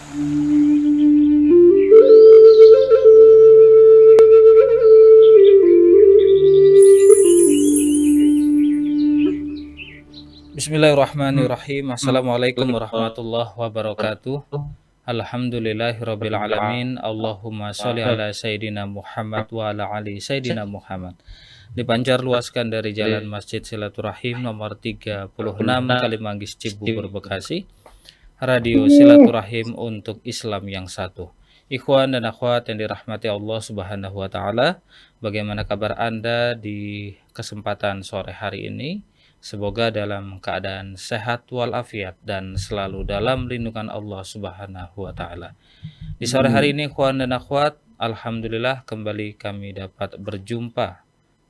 Bismillahirrahmanirrahim. Assalamualaikum warahmatullahi wabarakatuh. Alhamdulillahirabbil alamin. Allahumma sholli ala sayidina Muhammad wa ala ali sayidina Muhammad. Dipancar luaskan dari Jalan Masjid Silaturahim nomor 36 Kalimanggis Cibubur Bekasi. Radio Silaturahim untuk Islam yang satu. Ikhwan dan akhwat yang dirahmati Allah Subhanahu wa taala, bagaimana kabar Anda di kesempatan sore hari ini? Semoga dalam keadaan sehat walafiat dan selalu dalam lindungan Allah Subhanahu wa taala. Di sore hari ini ikhwan dan akhwat, alhamdulillah kembali kami dapat berjumpa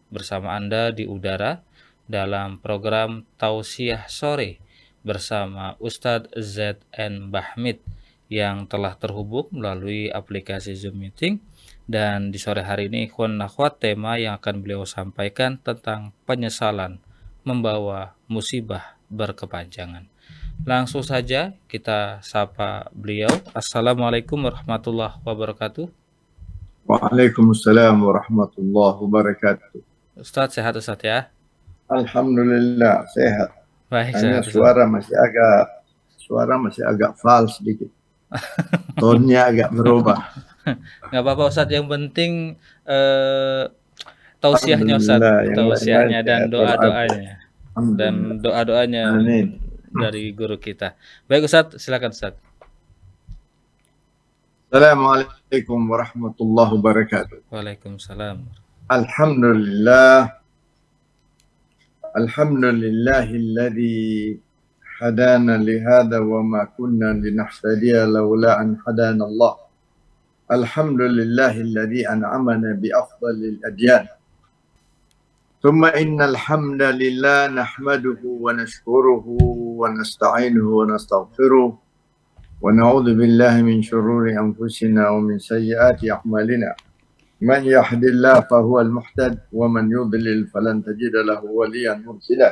bersama Anda di udara dalam program Tausiah Sore bersama Ustadz ZN Bahmid yang telah terhubung melalui aplikasi Zoom Meeting. Dan di sore hari ini ikhwan dan akhwat, tema yang akan beliau sampaikan tentang penyesalan membawa musibah berkepanjangan. Langsung saja kita sapa beliau. Assalamualaikum warahmatullahi wabarakatuh. Waalaikumsalam warahmatullahi wabarakatuh. Ustadz sehat Ustadz ya? Alhamdulillah sehat. Baik, hanya sehat, suara masih agak fals sedikit. Tonnya agak berubah. Nggak apa-apa Ustadz, yang penting tausiahnya Ustadz, tausiahnya dan doa-doanya. Dan doa-doanya dari guru kita. Baik Ustadz, silakan Ustadz. Assalamualaikum warahmatullahi wabarakatuh. Waalaikumsalam. Alhamdulillahilladzi hadana lihada wa ma kunna linahtadiya laula an hadana Allah. Alhamdulillahilladzi an'amana bi afdalil adyan. ثم إن الحمد لله نحمده ونشكره ونستعينه ونستغفره ونعوذ بالله من شرور أنفسنا ومن سيئات أعمالنا من يهد الله فهو المهتد ومن يضلل فلن تجد له وليا مرشدا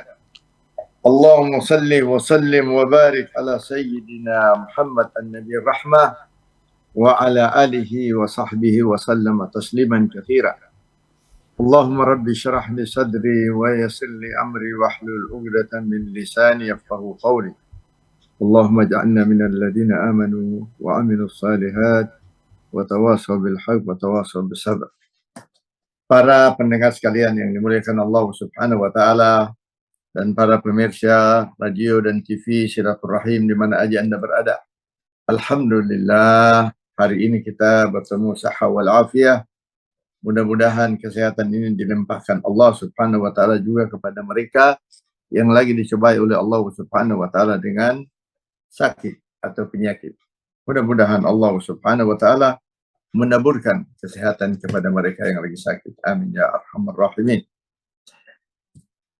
اللهم صل وسلم وبارك على سيدنا محمد النبي الرحمة وعلى آله وصحبه وسلم تسليما كثيرا اللهم ربي اشرح لي صدري ويسر لي أمري واحلل عقدة من لساني يفقهوا قولي اللهم اجعلنا من الذين آمنوا وعملوا الصالحات وتواصوا بالحق وتواصوا بالصبر. Para pendengar sekalian yang dimuliakan Allah Subhanahu wa taala dan para pemirsa radio dan TV Silaturahim di mana aja Anda berada. Alhamdulillah hari ini kita bertemu sahha wal afiyah. Mudah-mudahan kesehatan ini dilimpahkan Allah Subhanahu wa taala juga kepada mereka yang lagi dicobai oleh Allah Subhanahu wa taala dengan sakit atau penyakit. Mudah-mudahan Allah Subhanahu wa taala menaburkan kesehatan kepada mereka yang lagi sakit. Amin ya arhamar rahimin.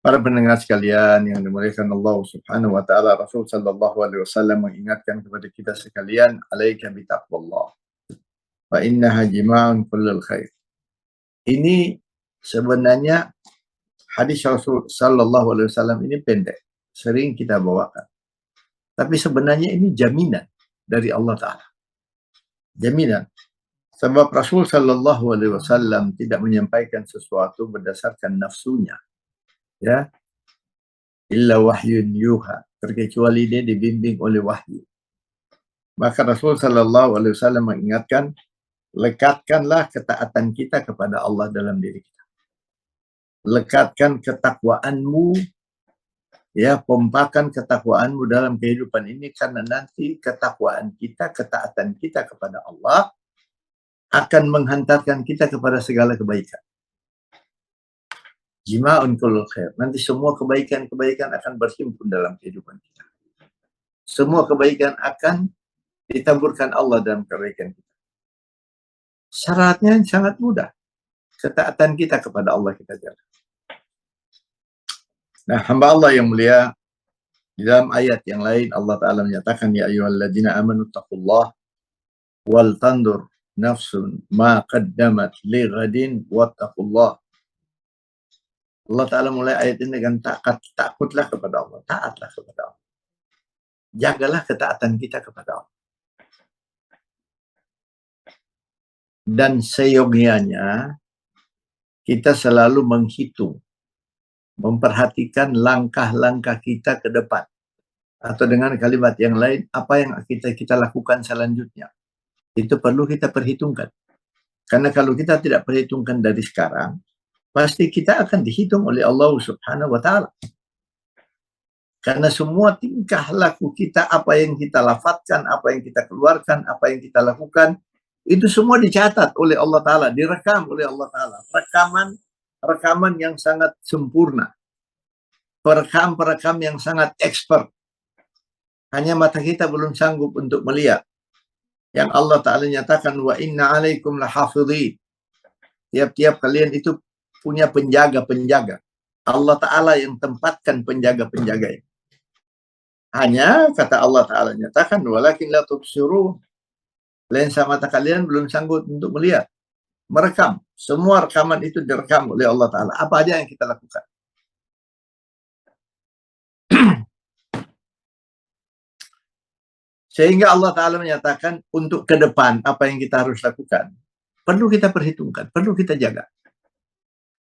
Para pendengar sekalian yang dimuliakan Allah Subhanahu wa taala, Rasul sallallahu alaihi wasallam mengingatkan kepada kita sekalian, alaika bi taqwallah. Fa innaha jima'un kullul khair. Ini sebenarnya hadis Rasul sallallahu alaihi wasallam ini pendek, sering kita bawakan. Tapi sebenarnya ini jaminan dari Allah Ta'ala. Jaminan. Sebab Rasul sallallahu alaihi wasallam tidak menyampaikan sesuatu berdasarkan nafsunya. Ya. Illa wahyun yuha. Terkecuali dia dibimbing oleh wahyu. Maka Rasul sallallahu alaihi wasallam mengingatkan, lekatkanlah ketaatan kita kepada Allah dalam diri kita. Lekatkan ketakwaanmu, ya, pompakan ketakwaanmu dalam kehidupan ini, karena nanti ketakwaan kita, ketaatan kita kepada Allah akan menghantarkan kita kepada segala kebaikan. Jima'un kullul khair. Nanti semua kebaikan-kebaikan akan berhimpun dalam kehidupan kita. Semua kebaikan akan ditaburkan Allah dalam kebaikan kita. Syaratnya sangat mudah. Ketaatan kita kepada Allah kita jaga. Nah, hamba Allah yang mulia, di dalam ayat yang lain Allah Ta'ala menyatakan, ya ayyuhalladzina amanu taqullah wal tandur nafsun ma qaddamat li ghadin wattaqullah. Allah Ta'ala mulai ayat ini dengan takutlah kepada Allah, taatlah kepada Allah. Jagalah ketaatan kita kepada Allah. Dan seyogianya kita selalu menghitung, memperhatikan langkah-langkah kita ke depan. Atau dengan kalimat yang lain, apa yang kita lakukan selanjutnya. Itu perlu kita perhitungkan. Karena kalau kita tidak perhitungkan dari sekarang, pasti kita akan dihitung oleh Allah Subhanahu wa Ta'ala. Karena semua tingkah laku kita, apa yang kita lafadzkan, apa yang kita keluarkan, apa yang kita lakukan, itu semua dicatat oleh Allah Ta'ala, direkam oleh Allah Ta'ala. Rekaman yang sangat sempurna. Perekam yang sangat expert. Hanya mata kita belum sanggup untuk melihat. Yang Allah Ta'ala nyatakan, wa inna alaikum lahafidhin. Tiap-tiap kalian itu punya penjaga-penjaga. Allah Ta'ala yang tempatkan penjaga-penjaga itu. Hanya kata Allah Ta'ala nyatakan, walakin la tubsirun. Lensa mata kalian belum sanggup untuk melihat. Merekam. Semua rekaman itu direkam oleh Allah Ta'ala. Apa aja yang kita lakukan. Sehingga Allah Ta'ala menyatakan untuk ke depan apa yang kita harus lakukan. Perlu kita perhitungkan, perlu kita jaga.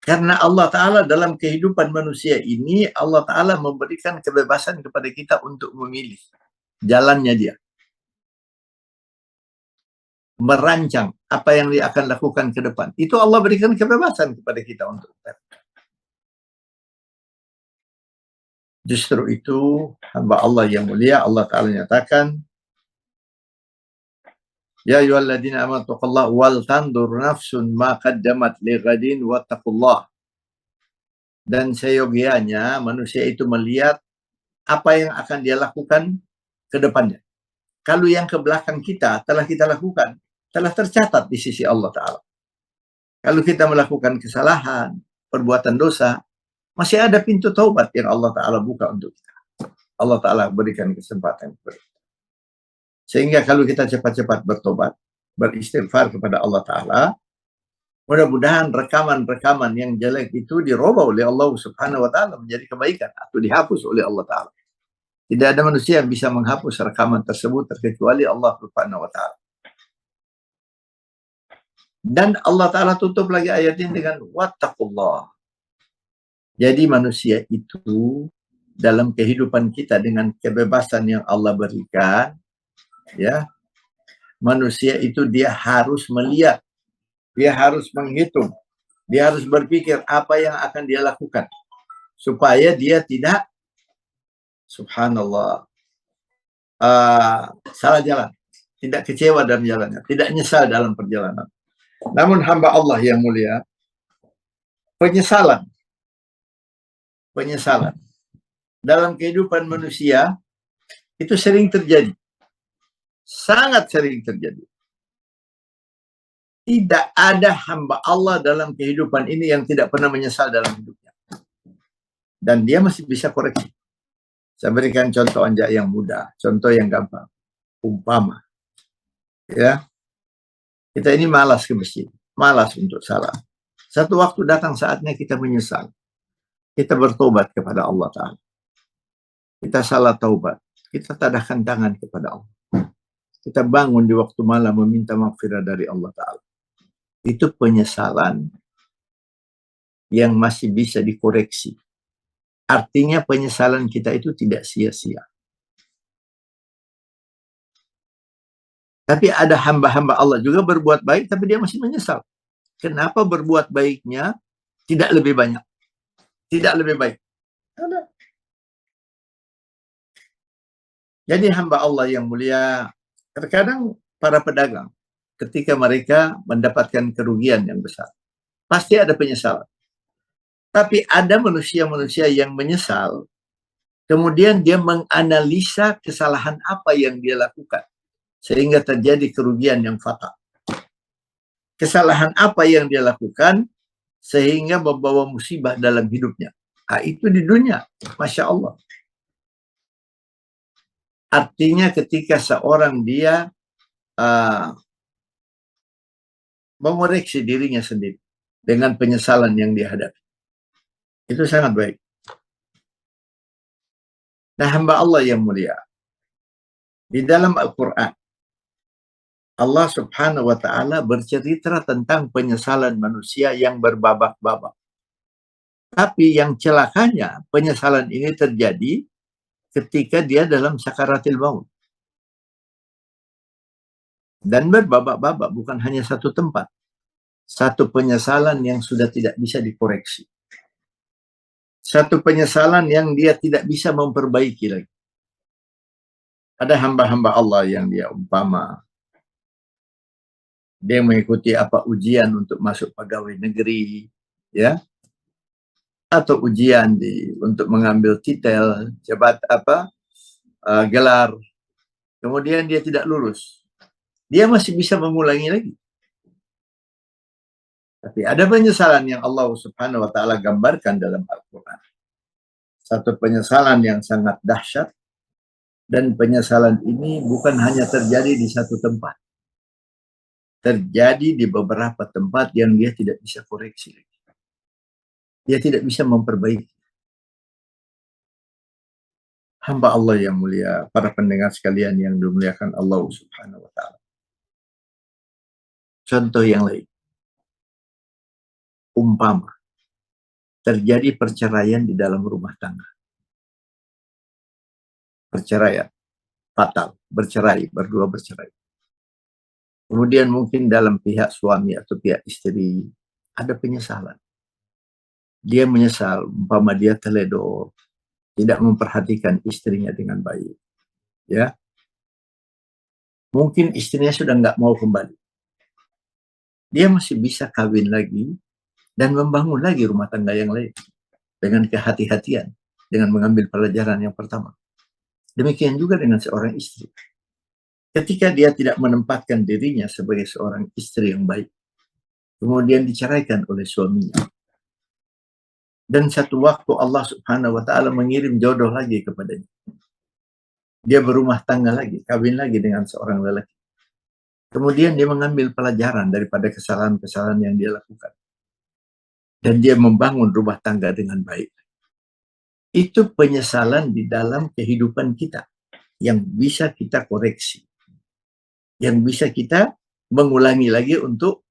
Karena Allah Ta'ala dalam kehidupan manusia ini, Allah Ta'ala memberikan kebebasan kepada kita untuk memilih jalannya dia. Merancang apa yang dia akan lakukan ke depan. Itu Allah berikan kebebasan kepada kita untuk justru itu hamba Allah yang mulia, Allah Ta'ala nyatakan, ya ayyuhalladzina amanu taqullaha wal tandur nafsun ma qaddamat lighadin wattaqullah. Dan seyogianya manusia itu melihat apa yang akan dia lakukan ke depannya. Kalau yang ke belakang kita telah kita lakukan, telah tercatat di sisi Allah Ta'ala. Kalau kita melakukan kesalahan, perbuatan dosa, masih ada pintu taubat yang Allah Ta'ala buka untuk kita. Allah Ta'ala berikan kesempatan kepada kita. Sehingga kalau kita cepat-cepat bertobat, beristighfar kepada Allah Ta'ala, mudah-mudahan rekaman-rekaman yang jelek itu dirubah oleh Allah Subhanahu wa Ta'ala menjadi kebaikan atau dihapus oleh Allah Ta'ala. Tidak ada manusia yang bisa menghapus rekaman tersebut terkecuali Allah Subhanahu wa Ta'ala. Dan Allah Ta'ala tutup lagi ayat ini dengan wattaqullah. Jadi manusia itu dalam kehidupan kita dengan kebebasan yang Allah berikan, ya, manusia itu dia harus melihat, dia harus menghitung, dia harus berpikir apa yang akan dia lakukan supaya dia tidak subhanallah salah jalan, tidak kecewa dalam jalannya, tidak nyesal dalam perjalanan. Namun hamba Allah yang mulia, penyesalan dalam kehidupan manusia itu sering terjadi, sangat sering terjadi. Tidak ada hamba Allah dalam kehidupan ini yang tidak pernah menyesal dalam hidupnya. Dan dia masih bisa koreksi. Saya berikan contoh anjak yang mudah, contoh yang gampang. Umpama, ya, kita ini malas ke masjid, malas untuk salah. Satu waktu datang saatnya kita menyesal. Kita bertobat kepada Allah Ta'ala. Kita salah taubat. Kita tadahkan tangan kepada Allah. Kita bangun di waktu malam meminta maghfirah dari Allah Ta'ala. Itu penyesalan yang masih bisa dikoreksi. Artinya penyesalan kita itu tidak sia-sia. Tapi ada hamba-hamba Allah juga berbuat baik, tapi dia masih menyesal. Kenapa berbuat baiknya tidak lebih banyak? Tidak lebih baik. Ada. Jadi hamba Allah yang mulia, terkadang para pedagang, ketika mereka mendapatkan kerugian yang besar, pasti ada penyesalan. Tapi ada manusia-manusia yang menyesal, kemudian dia menganalisa kesalahan apa yang dia lakukan, sehingga terjadi kerugian yang fatal. Kesalahan apa yang dia lakukan, sehingga membawa musibah dalam hidupnya. Nah, itu di dunia, Masya Allah. Artinya ketika seorang dia mengoreksi dirinya sendiri dengan penyesalan yang dihadapi, itu sangat baik. Nah, hamba Allah yang mulia, di dalam Al-Quran, Allah Subhanahu wa Ta'ala bercerita tentang penyesalan manusia yang berbabak-babak. Tapi yang celakanya, penyesalan ini terjadi ketika dia dalam sakaratil maut. Dan berbabak-babak, bukan hanya satu tempat. Satu penyesalan yang sudah tidak bisa dikoreksi. Satu penyesalan yang dia tidak bisa memperbaiki lagi. Ada hamba-hamba Allah yang dia umpama dia mengikuti apa ujian untuk masuk pegawai negeri, ya, atau ujian untuk mengambil titel gelar, kemudian dia tidak lulus, dia masih bisa mengulangi lagi. Tapi ada penyesalan yang Allah Subhanahu wa Ta'ala gambarkan dalam Al-Quran. Satu penyesalan yang sangat dahsyat, dan penyesalan ini bukan hanya terjadi di satu tempat, terjadi di beberapa tempat yang dia tidak bisa koreksi lagi. Dia tidak bisa memperbaiki. Hamba Allah yang mulia, para pendengar sekalian yang dimuliakan Allah Subhanahu wa Ta'ala. Contoh yang lain. Umpama terjadi perceraian di dalam rumah tangga. Perceraian fatal, berdua bercerai. Kemudian mungkin dalam pihak suami atau pihak istri ada penyesalan. Dia menyesal, umpama dia teledor, tidak memperhatikan istrinya dengan baik. Ya, mungkin istrinya sudah nggak mau kembali. Dia masih bisa kawin lagi dan membangun lagi rumah tangga yang lain dengan kehati-hatian, dengan mengambil pelajaran yang pertama. Demikian juga dengan seorang istri. Ketika dia tidak menempatkan dirinya sebagai seorang istri yang baik, kemudian diceraikan oleh suaminya, dan satu waktu Allah Subhanahu wa Ta'ala mengirim jodoh lagi kepadanya. Dia berumah tangga lagi, kawin lagi dengan seorang lelaki. Kemudian dia mengambil pelajaran daripada kesalahan-kesalahan yang dia lakukan. Dan dia membangun rumah tangga dengan baik. Itu penyesalan di dalam kehidupan kita yang bisa kita koreksi. Yang bisa kita mengulangi lagi untuk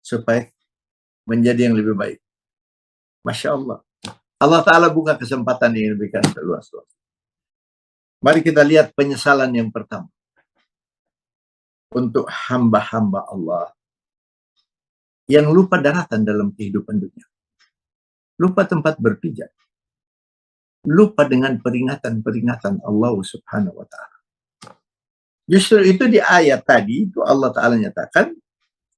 supaya menjadi yang lebih baik. Masya Allah. Allah Ta'ala buka kesempatan yang diberikan seluas-luas. Mari kita lihat penyesalan yang pertama. Untuk hamba-hamba Allah yang lupa daratan dalam kehidupan dunia. Lupa tempat berpijak. Lupa dengan peringatan-peringatan Allah Subhanahu wa Ta'ala. Justru itu di ayat tadi itu Allah Ta'ala nyatakan,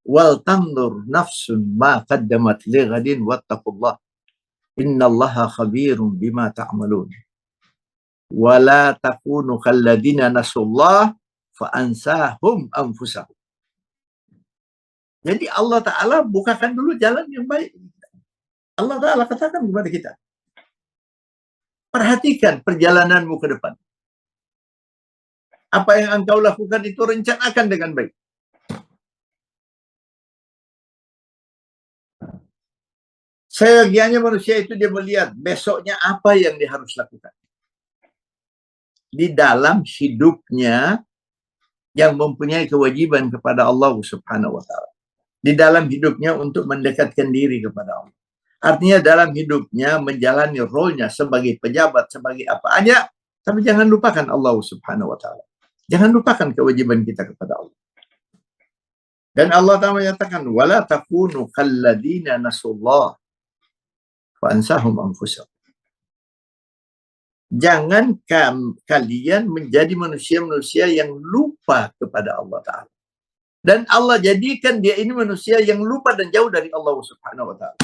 wal tandur nafsun ma qaddamat lighadin wattaqullah innallaha khabirum bima ta'malun wa la takunu kalladina nasullah fa ansahum anfusahum. Jadi Allah Ta'ala bukakan dulu jalan yang baik. Allah Ta'ala katakan kepada kita, perhatikan perjalananmu ke depan. Apa yang engkau lakukan itu rencanakan dengan baik. Seyogianya manusia itu dia melihat besoknya apa yang dia harus lakukan. Di dalam hidupnya yang mempunyai kewajiban kepada Allah Subhanahu wa Ta'ala. Di dalam hidupnya untuk mendekatkan diri kepada Allah. Artinya dalam hidupnya menjalani role-nya sebagai pejabat, sebagai apa aja. Tapi jangan lupakan Allah Subhanahu wa Ta'ala. Jangan lupakan kewajiban kita kepada Allah. Dan Allah Ta'ala menyatakan, wala takunu kalladina nasullah fa ansahum anfusahum. Jangan kalian menjadi manusia-manusia yang lupa kepada Allah Ta'ala. Dan Allah jadikan dia ini manusia yang lupa dan jauh dari Allah Subhanahu wa Ta'ala.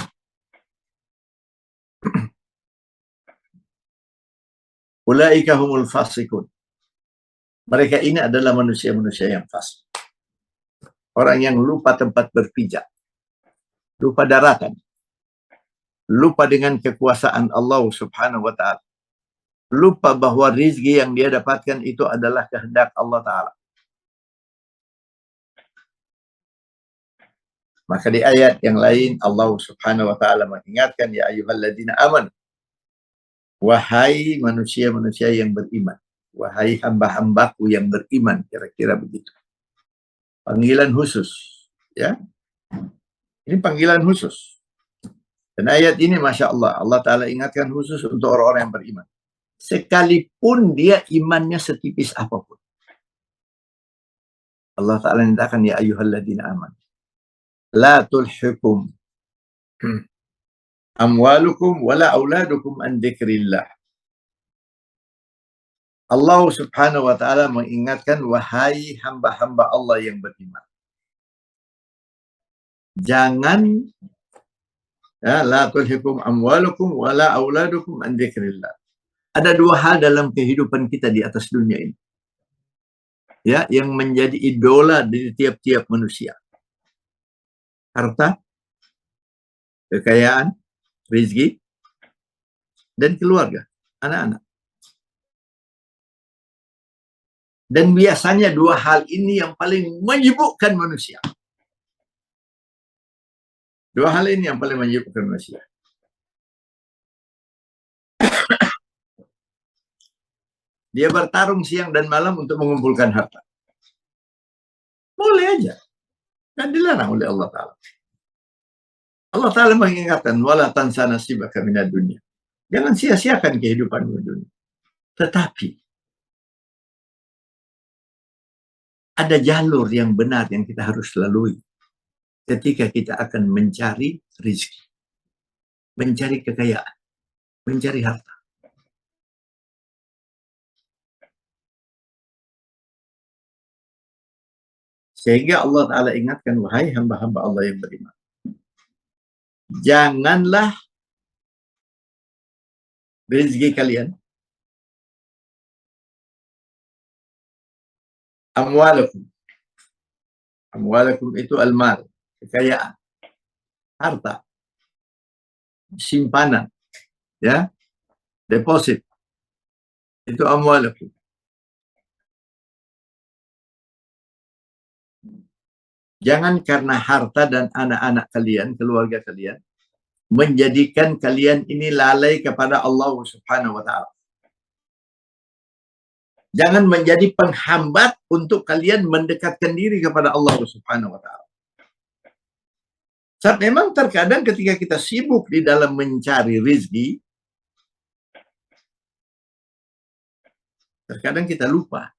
Ulaika humul fasikun. Mereka ini adalah manusia-manusia yang fasik. Orang yang lupa tempat berpijak. Lupa daratan. Lupa dengan kekuasaan Allah Subhanahu wa Ta'ala. Lupa bahwa rizki yang dia dapatkan itu adalah kehendak Allah Ta'ala. Maka di ayat yang lain Allah Subhanahu wa Ta'ala mengingatkan, ya ayyuhalladzina amanu, wahai manusia-manusia yang beriman, wahai hamba-hambaku yang beriman, kira-kira begitu. Panggilan khusus, ya. Ini panggilan khusus. Dan ayat ini Masya Allah, Allah Ta'ala ingatkan khusus untuk orang-orang yang beriman. Sekalipun dia imannya setipis apapun. Allah Ta'ala nyatakan, ya ayyuhalladzina aman. La tulhikum amwalukum wala auladukum an dzikrillah. Allah Subhanahu wa Ta'ala mengingatkan, wahai hamba-hamba Allah yang beriman. Jangan, ya, la tulhikum amwalukum wala auladukum an dzikrillah. Ada dua hal dalam kehidupan kita di atas dunia ini, ya, yang menjadi idola dari tiap-tiap manusia. Harta, kekayaan, rezeki, dan keluarga, anak-anak. Dan biasanya dua hal ini yang paling menyibukkan manusia. Dua hal ini yang paling menyibukkan manusia. Dia bertarung siang dan malam untuk mengumpulkan harta. Boleh aja. Kan dilarang oleh Allah Ta'ala. Allah Ta'ala mengingatkan, wala tansa nasibaka minad dunya. Jangan sia-siakan kehidupanmu di dunia. Tetapi ada jalur yang benar yang kita harus lalui ketika kita akan mencari rezeki, mencari kekayaan, mencari harta. Sehingga Allah Ta'ala ingatkan, wahai hamba-hamba Allah yang beriman, janganlah rezeki kalian, amwalakum. Amwalakum itu almal, kekayaan, harta, simpanan, ya, deposit. Itu amwalakum. Jangan karena harta dan anak-anak kalian, keluarga kalian, menjadikan kalian ini lalai kepada Allah Subhanahu wa Ta'ala. Jangan menjadi penghambat untuk kalian mendekatkan diri kepada Allah Subhanahu wa Ta'ala. Saat memang terkadang ketika kita sibuk di dalam mencari rezeki, terkadang kita lupa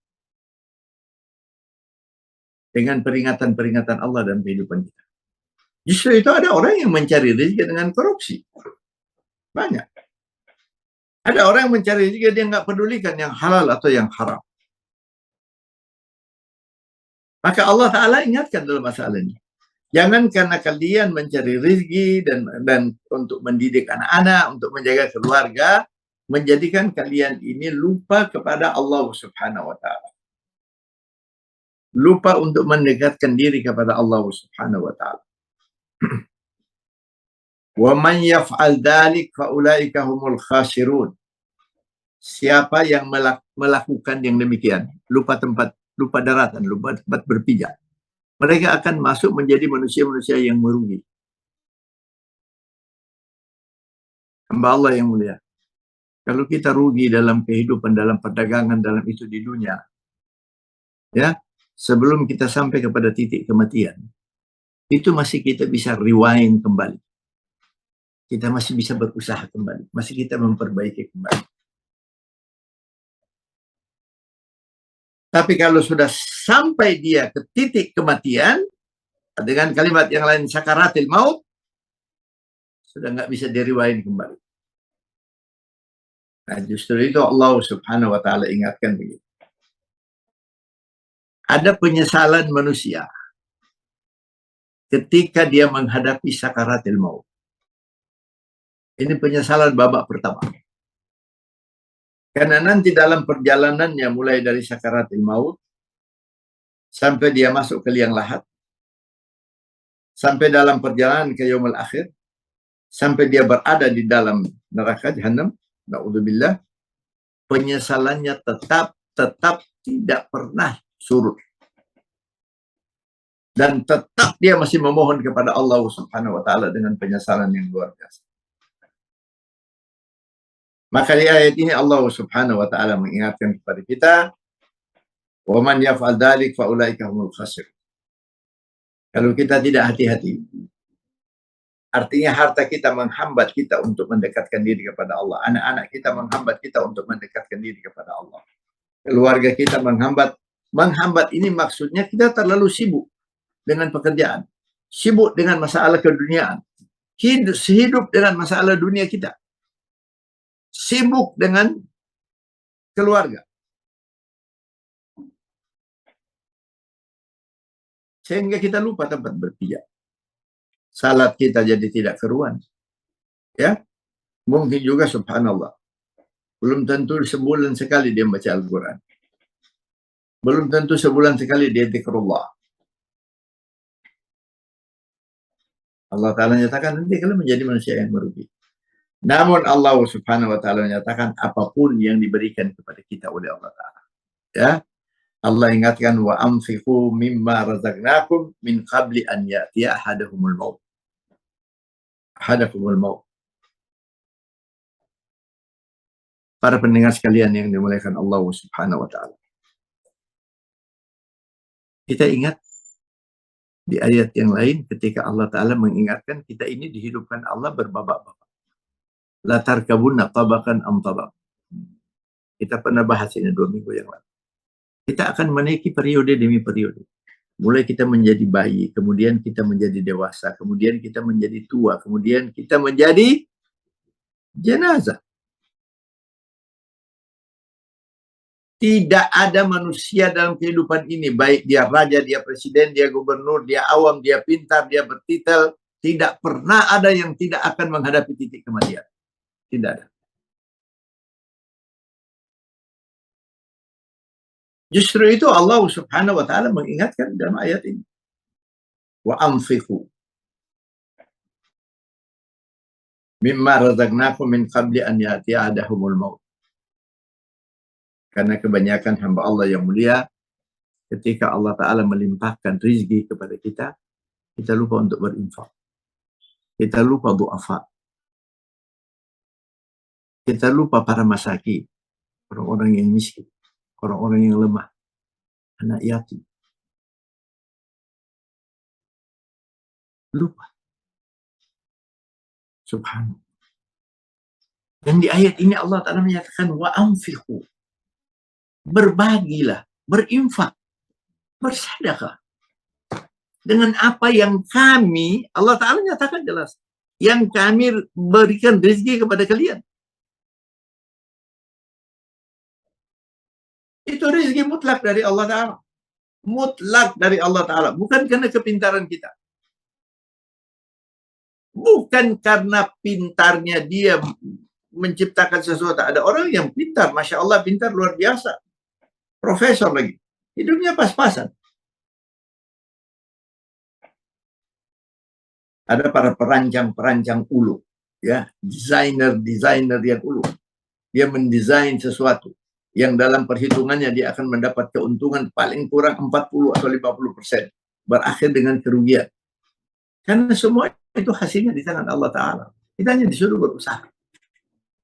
dengan peringatan-peringatan Allah dalam kehidupan kita. Justru itu ada orang yang mencari rezeki dengan korupsi. Banyak. Ada orang yang mencari rezeki, dia nggak pedulikan yang halal atau yang haram. Maka Allah Ta'ala ingatkan dalam masalah ini. Jangan karena kalian mencari rezeki dan untuk mendidik anak-anak, untuk menjaga keluarga, menjadikan kalian ini lupa kepada Allah Subhanahu wa Ta'ala. Lupa untuk mendekatkan diri kepada Allah Subhanahu wa Ta'ala. Wa man yaf'al dzalik fa ulaika humul khasirun. Siapa yang melakukan yang demikian, lupa tempat, lupa daratan, lupa tempat berpijak, mereka akan masuk menjadi manusia-manusia yang merugi. Hamba Allah yang mulia, kalau kita rugi dalam kehidupan, dalam perdagangan, dalam itu di dunia, ya, sebelum kita sampai kepada titik kematian, itu masih kita bisa rewind kembali. Kita masih bisa berusaha kembali, masih kita memperbaiki kembali. Tapi kalau sudah sampai dia ke titik kematian, dengan kalimat yang lain, sakaratil maut, sudah nggak bisa di-rewind kembali. Nah, justru itu Allah Subhanahu wa Ta'ala ingatkan begitu. Ada penyesalan manusia ketika dia menghadapi sakaratil maut. Ini penyesalan babak pertama. Karena nanti dalam perjalanannya mulai dari sakaratil maut sampai dia masuk ke liang lahat, sampai dalam perjalanan ke yaumul akhir, sampai dia berada di dalam neraka jahanam, na'udzubillah, penyesalannya tetap tidak pernah surut. Dan tetap dia masih memohon kepada Allah Subhanahu wa Ta'ala dengan penyesalan yang luar biasa. Maka di ayat ini Allah Subhanahu wa Ta'ala mengingatkan kepada kita, wa man yaf'al dzalik fa ulaika humul khasirun. Kalau kita tidak hati-hati, artinya harta kita menghambat kita untuk mendekatkan diri kepada Allah. Anak-anak kita menghambat kita untuk mendekatkan diri kepada Allah. Keluarga kita menghambat. Menghambat ini maksudnya kita terlalu sibuk dengan pekerjaan. Sibuk dengan masalah keduniaan. Hidup dengan masalah dunia kita. Sibuk dengan keluarga. Sehingga kita lupa tempat berpijak. Salat kita jadi tidak keruan. Ya, mungkin juga subhanallah. Belum tentu sebulan sekali dia baca Al-Quran. Belum tentu sebulan sekali dia zikrullah. Allah Ta'ala nyatakan nanti kalian menjadi manusia yang merugi. Namun Allah Subhanahu wa Ta'ala menyatakan apapun yang diberikan kepada kita oleh Allah Ta'ala. Ya, Allah ingatkan wa anfiqu mimma razaqnakum min qabli an ya'tiya ahadakumul maut. Ahadakumul maut. Para pendengar sekalian yang dimuliakan Allah Subhanahu wa Ta'ala. Kita ingat di ayat yang lain ketika Allah Ta'ala mengingatkan kita ini dihidupkan Allah berbabak-babak. La tarkabunna tabaqan am tabaq. Kita pernah bahas ini 2 minggu yang lalu. Kita akan menaiki periode demi periode. Mulai kita menjadi bayi, kemudian kita menjadi dewasa, kemudian kita menjadi tua, kemudian kita menjadi jenazah. Tidak ada manusia dalam kehidupan ini, baik dia raja, dia presiden, dia gubernur, dia awam, dia pintar, dia bertitel, tidak pernah ada yang tidak akan menghadapi titik kematian. Tidak ada. Justru itu Allah Subhanahu wa Ta'ala mengingatkan dalam ayat ini. Wa anfiqu mimma razaqnakum min qabli an ya'tiya ahadahumul maut. Karena kebanyakan hamba Allah yang mulia, ketika Allah Ta'ala melimpahkan rizki kepada kita, kita lupa untuk berinfak. Kita lupa du'afa. Kita lupa para masakin, orang-orang yang miskin, orang-orang yang lemah, anak yatim. Lupa. Subhanallah. Dan di ayat ini Allah Ta'ala menyatakan wa anfiqu. Berbagilah, berinfak, bersedekah. Dengan apa yang kami, Allah Ta'ala nyatakan jelas, yang kami berikan rezeki kepada kalian. Itu rezeki mutlak dari Allah Ta'ala. Mutlak dari Allah Ta'ala. Bukan karena kepintaran kita. Bukan karena pintarnya dia menciptakan sesuatu. Ada orang yang pintar, Masya Allah, pintar luar biasa. Profesor lagi. Hidupnya pas-pasan. Ada para perancang-perancang ulu. Ya, desainer yang ulu. Dia mendesain sesuatu yang dalam perhitungannya dia akan mendapat keuntungan paling kurang 40 atau 50%. Berakhir dengan kerugian. Karena semua itu hasilnya di tangan Allah Ta'ala. Kita hanya disuruh berusaha.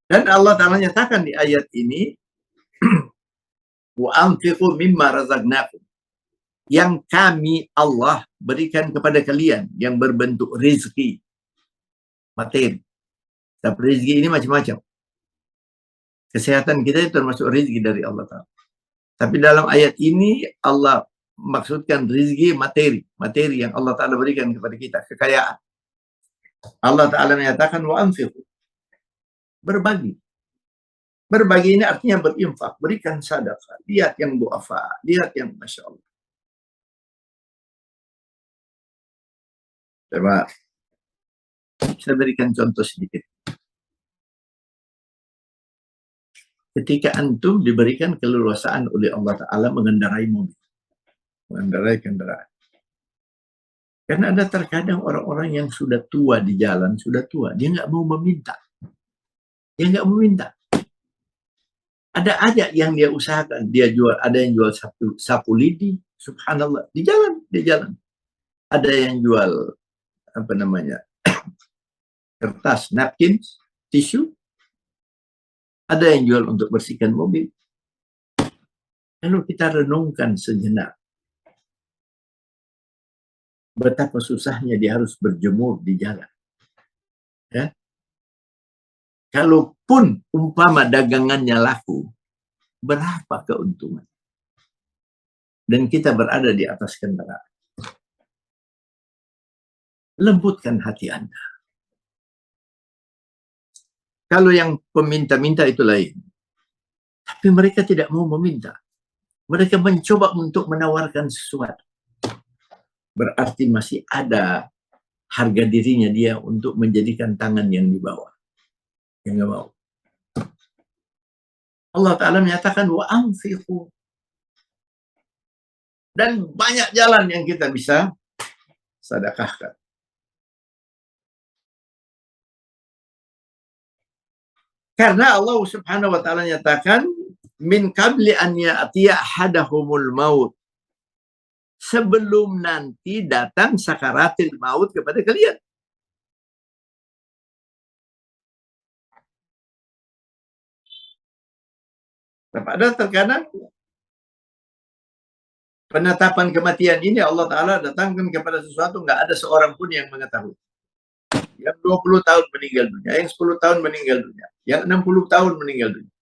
Dan Allah Ta'ala nyatakan di ayat ini, wa anfiqu mimma razaqnakum. Yang kami Allah berikan kepada kalian yang berbentuk rezeki, materi. Tapi rezeki ini macam-macam. Kesehatan kita itu termasuk rezeki dari Allah Ta'ala. Tapi dalam ayat ini Allah maksudkan rezeki materi. Materi yang Allah Ta'ala berikan kepada kita. Kekayaan. Allah Ta'ala menyatakan wa anfiqu. Berbagi. Berbagi ini artinya berinfak. Berikan sedekah. Lihat yang du'afa. Lihat yang Masya Allah. Coba saya berikan contoh sedikit. Ketika antum diberikan keleluasaan oleh Allah Ta'ala mengendarai mobil. Mengendarai kendaraan. Karena ada terkadang orang-orang yang sudah tua di jalan, sudah tua. Dia nggak mau meminta. Dia nggak mau minta. Ada aja yang dia usahakan. Dia jual, ada yang jual sapu lidi. Subhanallah. Di jalan. Ada yang jual, apa namanya, kertas, napkin, tisu. Ada yang jual untuk bersihkan mobil. Lalu kita renungkan sejenak. betapa susahnya dia harus berjemur di jalan. Ya. Kalaupun umpama dagangannya laku, berapa keuntungan? Dan kita berada di atas kendaraan. Lembutkan hati Anda. Kalau yang peminta-minta itu lain. Tapi mereka tidak mau meminta. Mereka mencoba untuk menawarkan sesuatu. Berarti masih ada harga dirinya dia untuk menjadikan tangan yang di bawah. Yang nggak mau. Allah Ta'ala menyatakan, wa anfiqu. Dan banyak jalan yang kita bisa sedekahkan. Karena Allah Subhanahu wa Ta'ala nyatakan, min qabli an ya'tiya ahadahumul maut. Sebelum nanti datang sakaratil maut kepada kalian. Padahal terkadang penetapan kematian ini Allah Ta'ala datangkan kepada sesuatu, nggak ada seorang pun yang mengetahui. Yang 20 tahun meninggal dunia, yang 10 tahun meninggal dunia, yang 60 tahun meninggal dunia.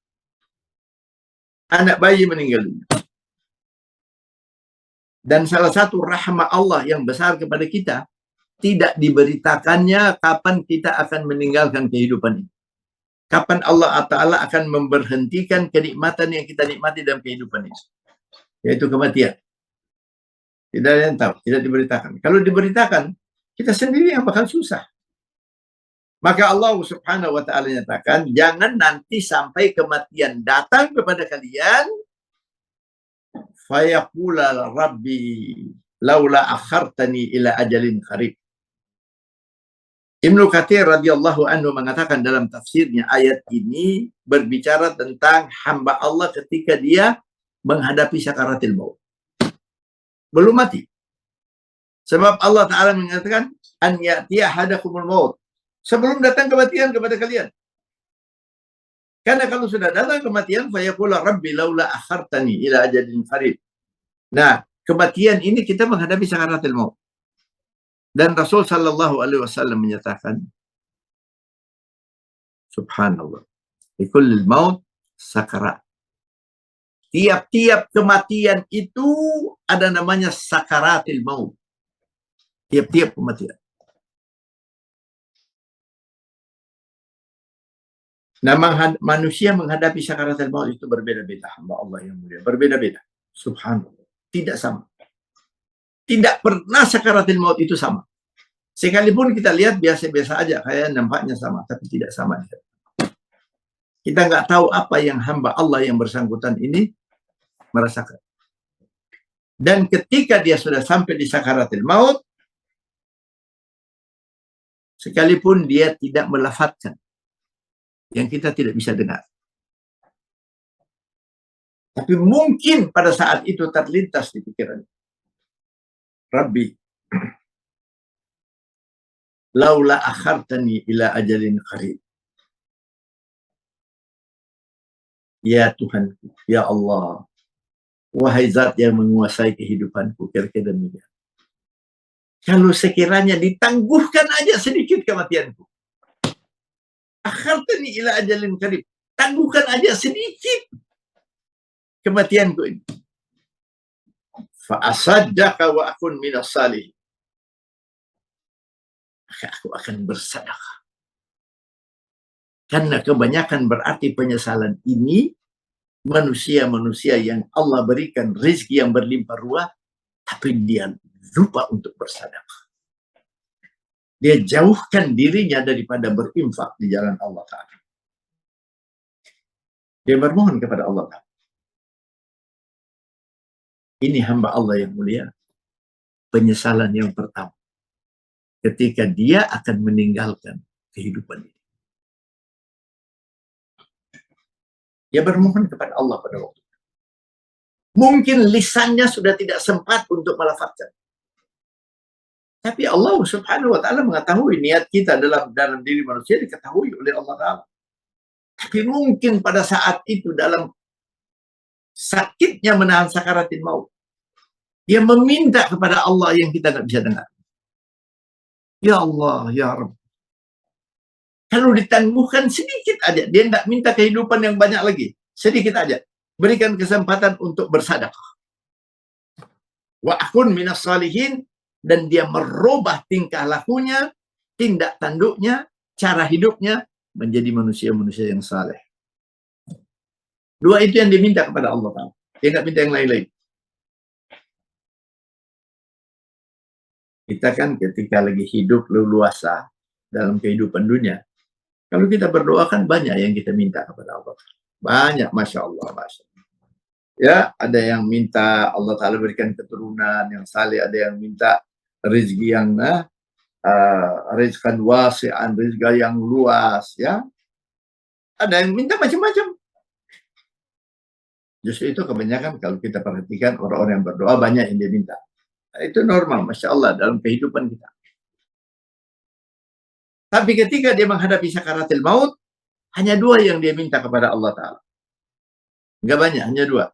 Anak bayi meninggal dunia. Dan salah satu rahmat Allah yang besar kepada kita, tidak diberitakannya kapan kita akan meninggalkan kehidupan ini. Kapan Allah Ta'ala akan memberhentikan kenikmatan yang kita nikmati dalam kehidupan ini. Yaitu kematian. Tidak ada yang tahu, tidak diberitakan. Kalau diberitakan, kita sendiri yang bakal susah. Maka Allah Subhanahu wa Ta'ala nyatakan, jangan nanti sampai kematian datang kepada kalian, fayaqula rabbi laula akhartani ila ajalin qarib. Ibnu Katsir radhiyallahu anhu mengatakan dalam tafsirnya, ayat ini berbicara tentang hamba Allah ketika dia menghadapi sakaratil maut. Belum mati. Sebab Allah Ta'ala mengatakan, an ya'tiya ahadakumul maut. Sebelum datang kematian kepada kalian. Karena kalau sudah datang kematian, fayaqula rabbi laula akhartani ila ajalin qarib. Nah, kematian ini kita menghadapi sakaratil maut. Dan Rasul sallallahu alaihi wasallam menyatakan, subhanallah, likullil maut sakarat. Tiap-tiap kematian itu ada namanya sakaratil maut. Tiap-tiap kematian. Nah, manusia menghadapi sakaratul maut itu berbeda-beda, hamba Allah yang mulia. Berbeda-beda. Subhanallah. Tidak sama. Tidak pernah sakaratul maut itu sama. Sekalipun kita lihat biasa-biasa aja, kayak nampaknya sama, tapi tidak sama. Kita nggak tahu apa yang hamba Allah yang bersangkutan ini merasakan. Dan ketika dia sudah sampai di sakaratul maut, sekalipun dia tidak melafadzkan, yang kita tidak bisa dengar. Tapi mungkin pada saat itu terlintas di pikiran, Rabbi, laula akhartani ila ajalin qarib. Ya Tuhan, ya Allah, wahai zat yang menguasai kehidupanku, kira-kira demikian. Kalau sekiranya ditangguhkan aja sedikit kematianku, akhartani ila ajalin qarib, tangguhkan aja sedikit kematianku ini. Fa asaddaka wa akun minas salih. Maka aku akan bersedekah. Karena kebanyakan berarti penyesalan ini manusia-manusia yang Allah berikan rezeki yang berlimpah ruah, tapi dia lupa untuk bersedekah. Dia jauhkan dirinya daripada berinfak di jalan Allah Ta'ala. Dia bermohon kepada Allah Ta'ala. Ini hamba Allah yang mulia. Penyesalan yang pertama. Ketika dia akan meninggalkan kehidupan ini. Dia bermohon kepada Allah pada waktu itu. Mungkin lisannya sudah tidak sempat untuk melafazkan. Tapi Allah Subhanahu wa Ta'ala mengetahui niat kita dalam diri manusia diketahui oleh Allah Ta'ala. Tapi mungkin pada saat itu dalam sakitnya menahan sakaratil maut, dia meminta kepada Allah yang kita nggak bisa dengar. Ya Allah, ya Rabb. Kalau ditangguhkan sedikit aja, dia tidak minta kehidupan yang banyak lagi, sedikit aja. Berikan kesempatan untuk bersedekah. Wa akun minas salihin, dan dia merubah tingkah lakunya, tindak tanduknya, cara hidupnya menjadi manusia-manusia yang saleh. Dua itu yang diminta kepada Allah Ta'ala. Dia nggak minta yang lain-lain. Kita kan ketika lagi hidup leluasa dalam kehidupan dunia, kalau kita berdoa kan banyak yang kita minta kepada Allah. Banyak, Masya Allah. Masya Allah. Ya, ada yang minta Allah Ta'ala berikan keturunan yang saleh, ada yang minta rezeki yang rizqan wasi'an, rezeki yang luas, ya. Ada yang minta macam-macam. Justru itu kebanyakan kalau kita perhatikan orang-orang yang berdoa banyak yang dia minta. Nah, itu normal, Masya Allah, dalam kehidupan kita. Tapi ketika dia menghadapi sakaratil maut, hanya dua yang dia minta kepada Allah Ta'ala. Enggak banyak, hanya dua.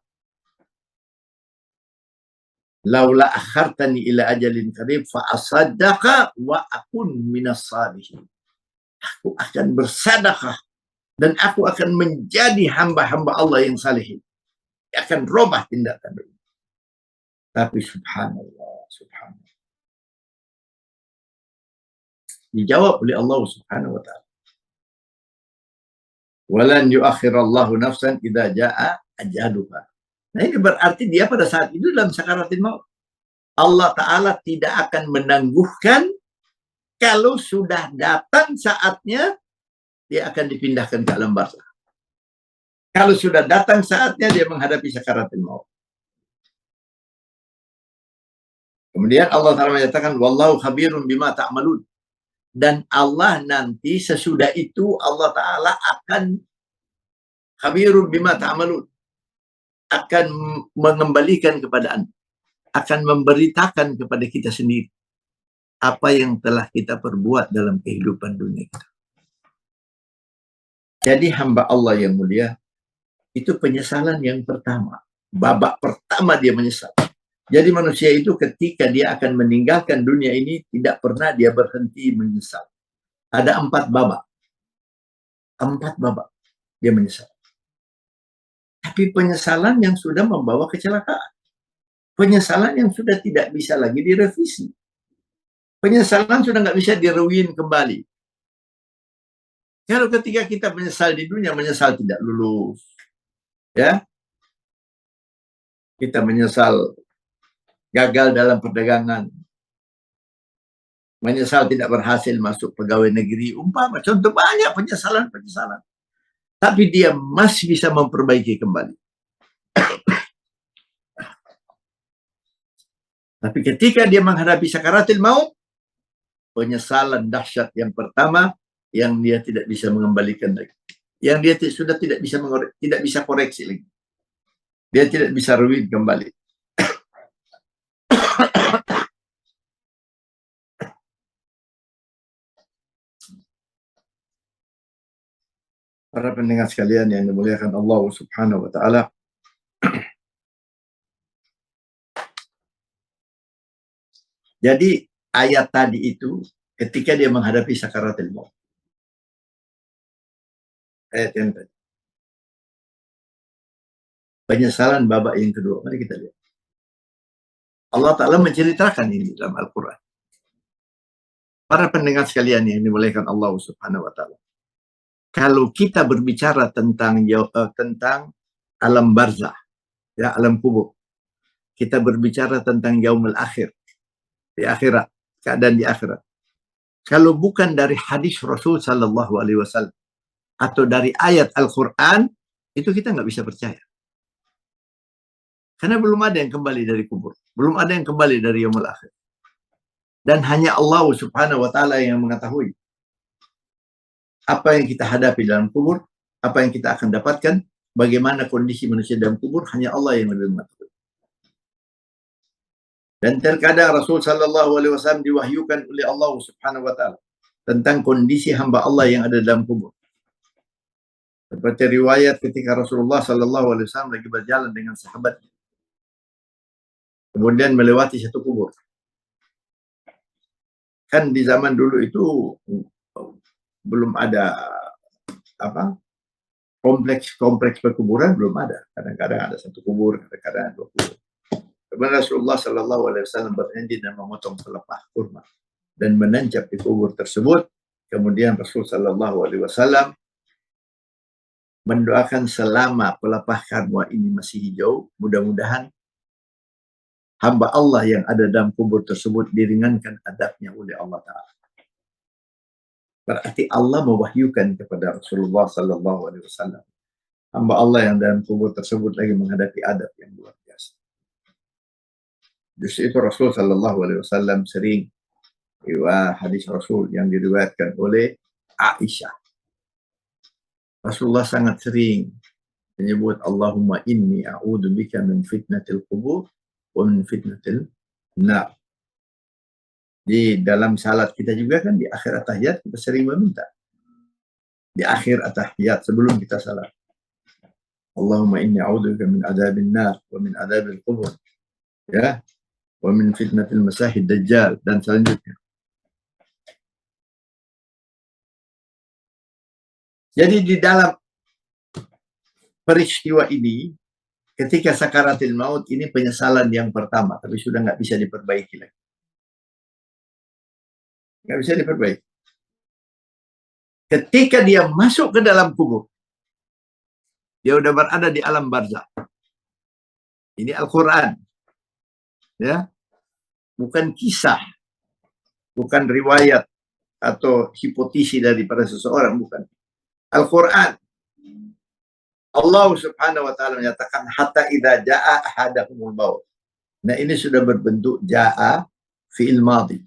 Laula akhartani ila ajalin qarib fa asaddaqa wa akun minas salihin. Aku akan bersedekah dan aku akan menjadi hamba-hamba Allah yang salihin. Akan robah tindakan. Tapi subhanallah, subhanallah. Dijawab oleh Allah Subhanahu wa taala. Walan yuakhirallahu nafsan idza jaa ajaluha. Nah, ini berarti dia pada saat itu dalam sakaratul maut. Allah Ta'ala tidak akan menangguhkan. Kalau sudah datang saatnya, dia akan dipindahkan ke alam barzakh. Kalau sudah datang saatnya, dia menghadapi sakaratul maut. Kemudian Allah Ta'ala menyatakan, wallahu khabirun bima ta'malun. Dan Allah nanti sesudah itu, Allah Ta'ala akan khabirun bima ta'malun. Akan mengembalikan kepada Anda. Akan memberitakan kepada kita sendiri apa yang telah kita perbuat dalam kehidupan dunia kita. Jadi hamba Allah yang mulia, itu penyesalan yang pertama. Babak pertama dia menyesal. Jadi manusia itu ketika dia akan meninggalkan dunia ini, tidak pernah dia berhenti menyesal. Ada 4 babak. 4 babak dia menyesal. Tapi penyesalan yang sudah membawa kecelakaan. Penyesalan yang sudah tidak bisa lagi direvisi. Penyesalan sudah nggak bisa diruin kembali. Kalau ketika kita menyesal di dunia, menyesal tidak lulus, ya, kita menyesal gagal dalam perdagangan, menyesal tidak berhasil masuk pegawai negeri, umpama contoh banyak penyesalan. Tapi dia masih bisa memperbaiki kembali. Tapi ketika dia menghadapi sakaratul maut, penyesalan dahsyat yang pertama yang dia tidak bisa mengembalikan lagi. Yang dia sudah tidak bisa koreksi lagi. Dia tidak bisa ruwet kembali. Para pendengar sekalian yang dimuliakan Allah Subhanahu wa taala. Jadi ayat tadi itu ketika dia menghadapi sakaratul maut. Ayat yang tadi. Penyesalan babak yang kedua. Mari kita lihat. Allah Ta'ala menceritakan ini dalam Al-Quran. Para pendengar sekalian yang dimuliakan Allah Subhanahu wa taala. Kalau kita berbicara tentang alam barzah, ya, alam kubur. Kita berbicara tentang yaumul akhir, di akhirat, keadaan di akhirat. Kalau bukan dari hadis Rasul sallallahu alaihi wasallam atau dari ayat Al-Qur'an, itu kita nggak bisa percaya. Karena belum ada yang kembali dari kubur, belum ada yang kembali dari yaumul akhir. Dan hanya Allah Subhanahu wa taala yang mengetahui apa yang kita hadapi dalam kubur, apa yang kita akan dapatkan, bagaimana kondisi manusia dalam kubur, hanya Allah yang lebih mengetahui. Dan terkadang Rasul sallallahu alaihi wasallam diwahyukan oleh Allah Subhanahu wa taala tentang kondisi hamba Allah yang ada dalam kubur. Seperti riwayat ketika Rasulullah sallallahu alaihi wasallam lagi berjalan dengan sahabatnya. Kemudian melewati satu kubur. Kan di zaman dulu itu belum ada apa kompleks perkuburan, belum ada. Kadang-kadang ada satu kubur, kadang-kadang dua kubur. Kemudian Rasulullah Shallallahu Alaihi Wasallam berjanji dan memotong pelepah kurma dan menancap di kubur tersebut. Kemudian Rasul Shallallahu Alaihi Wasallam mendoakan selama pelepah kurma ini masih hijau, mudah-mudahan hamba Allah yang ada dalam kubur tersebut diringankan adabnya oleh Allah Ta'ala. Berarti Allah mewahyukan kepada Rasulullah Sallallahu Alaihi Wasallam, hamba Allah yang dalam kubur tersebut lagi menghadapi adab yang luar biasa. Justru itu Rasul Sallallahu Alaihi Wasallam sering hadis Rasul yang diriwayatkan oleh Aisyah. Rasulullah sangat sering menyebut Allahumma inni a'udzubika min fitnatil qubur wa min fitnatil nar. Di dalam salat kita juga kan di akhir tahiyat kita sering meminta. Di akhir tahiyat sebelum kita salat. Allahumma inni a'udzubika min adzabin nar wa min adzabil qubur. Ya. Wa min fitnatil masihid dajjal dan selanjutnya. Jadi di dalam peristiwa ini ketika sakaratil maut ini penyesalan yang pertama, tapi sudah nggak bisa diperbaiki lagi. Nggak bisa diperbaiki. Ketika dia masuk ke dalam kubur, dia udah berada di alam barzakh. Ini Al-Quran. Ya, bukan kisah, bukan riwayat atau hipotesi daripada seseorang, bukan. Al-Quran. Allah Subhanahu wa taala menyatakan hatta idza jaa ahadahumul maut. Nah, ini sudah berbentuk jaa fi'il madhi.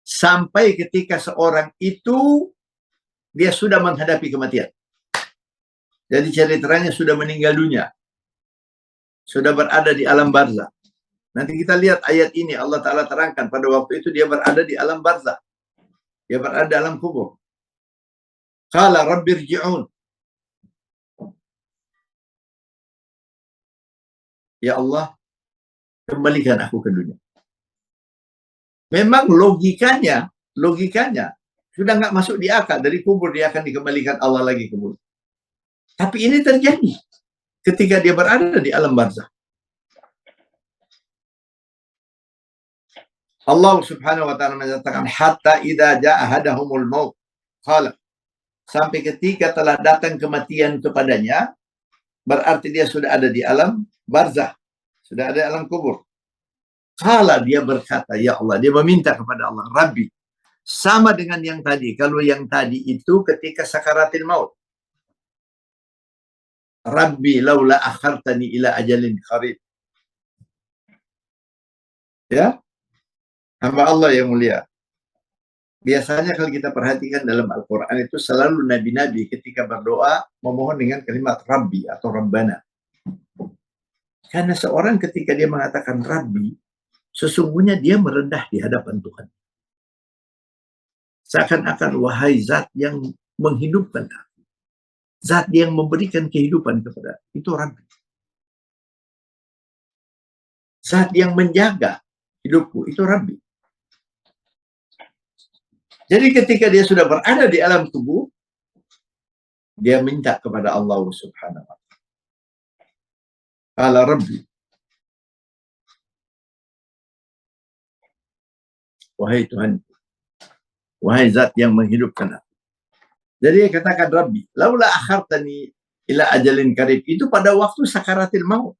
Sampai ketika seorang itu dia sudah menghadapi kematian. Jadi ceritanya sudah meninggal dunia. Sudah berada di alam barzakh. Nanti kita lihat ayat ini Allah Ta'ala terangkan pada waktu itu dia berada di alam barzakh. Dia berada di alam kubur. Qala rabbirji'un. Ya Allah, kembalikan aku ke dunia. Memang logikanya sudah nggak masuk di akal. Dari kubur dia akan dikembalikan Allah lagi ke bumi. Tapi ini terjadi ketika dia berada di alam barzakh. Allah Subhanahu wa taala menyatakan hatta idza jaa ahadahumul maut qala, sampai ketika telah datang kematian kepadanya, berarti dia sudah ada di alam barzakh, sudah ada di alam kubur. Qala, dia berkata, ya Allah, dia meminta kepada Allah, Rabbi, sama dengan yang tadi. Kalau yang tadi itu ketika sakaratil maut, Rabbi laula akhartani ila ajalin qarib. Ya, hamba Allah yang mulia. Biasanya kalau kita perhatikan dalam Al-Quran itu selalu nabi-nabi ketika berdoa memohon dengan kalimat Rabbi atau Rabbana. Karena seorang ketika dia mengatakan Rabbi, sesungguhnya dia merendah di hadapan Tuhan. Seakan-akan wahai zat yang menghidupkan aku. Zat yang memberikan kehidupan kepada aku. Itu Rabbi. Zat yang menjaga hidupku. Itu Rabbi. Jadi ketika dia sudah berada di alam tubuh, dia minta kepada Allah Subhanahu wa ta'ala. Qala Rabbi, wahai Tuhan, wahai zat yang menghidupkan aku. Jadi dia katakan Rabbi, laula akhartani ila ajalin qarib, itu pada waktu sakaratil maut.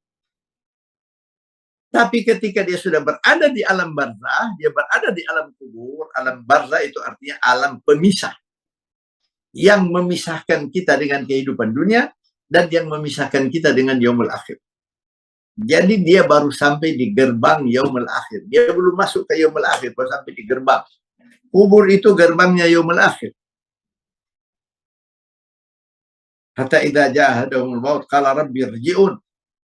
Tapi ketika dia sudah berada di alam barzakh, dia berada di alam kubur. Alam barzakh itu artinya alam pemisah. Yang memisahkan kita dengan kehidupan dunia dan yang memisahkan kita dengan yaumul akhir. Jadi dia baru sampai di gerbang yaumul akhir. Dia belum masuk ke yaumul akhir, baru sampai di gerbang. Kubur itu gerbangnya yaumul akhir. Hatta idza jaa ahadahumul maut qala rabbi irji'un.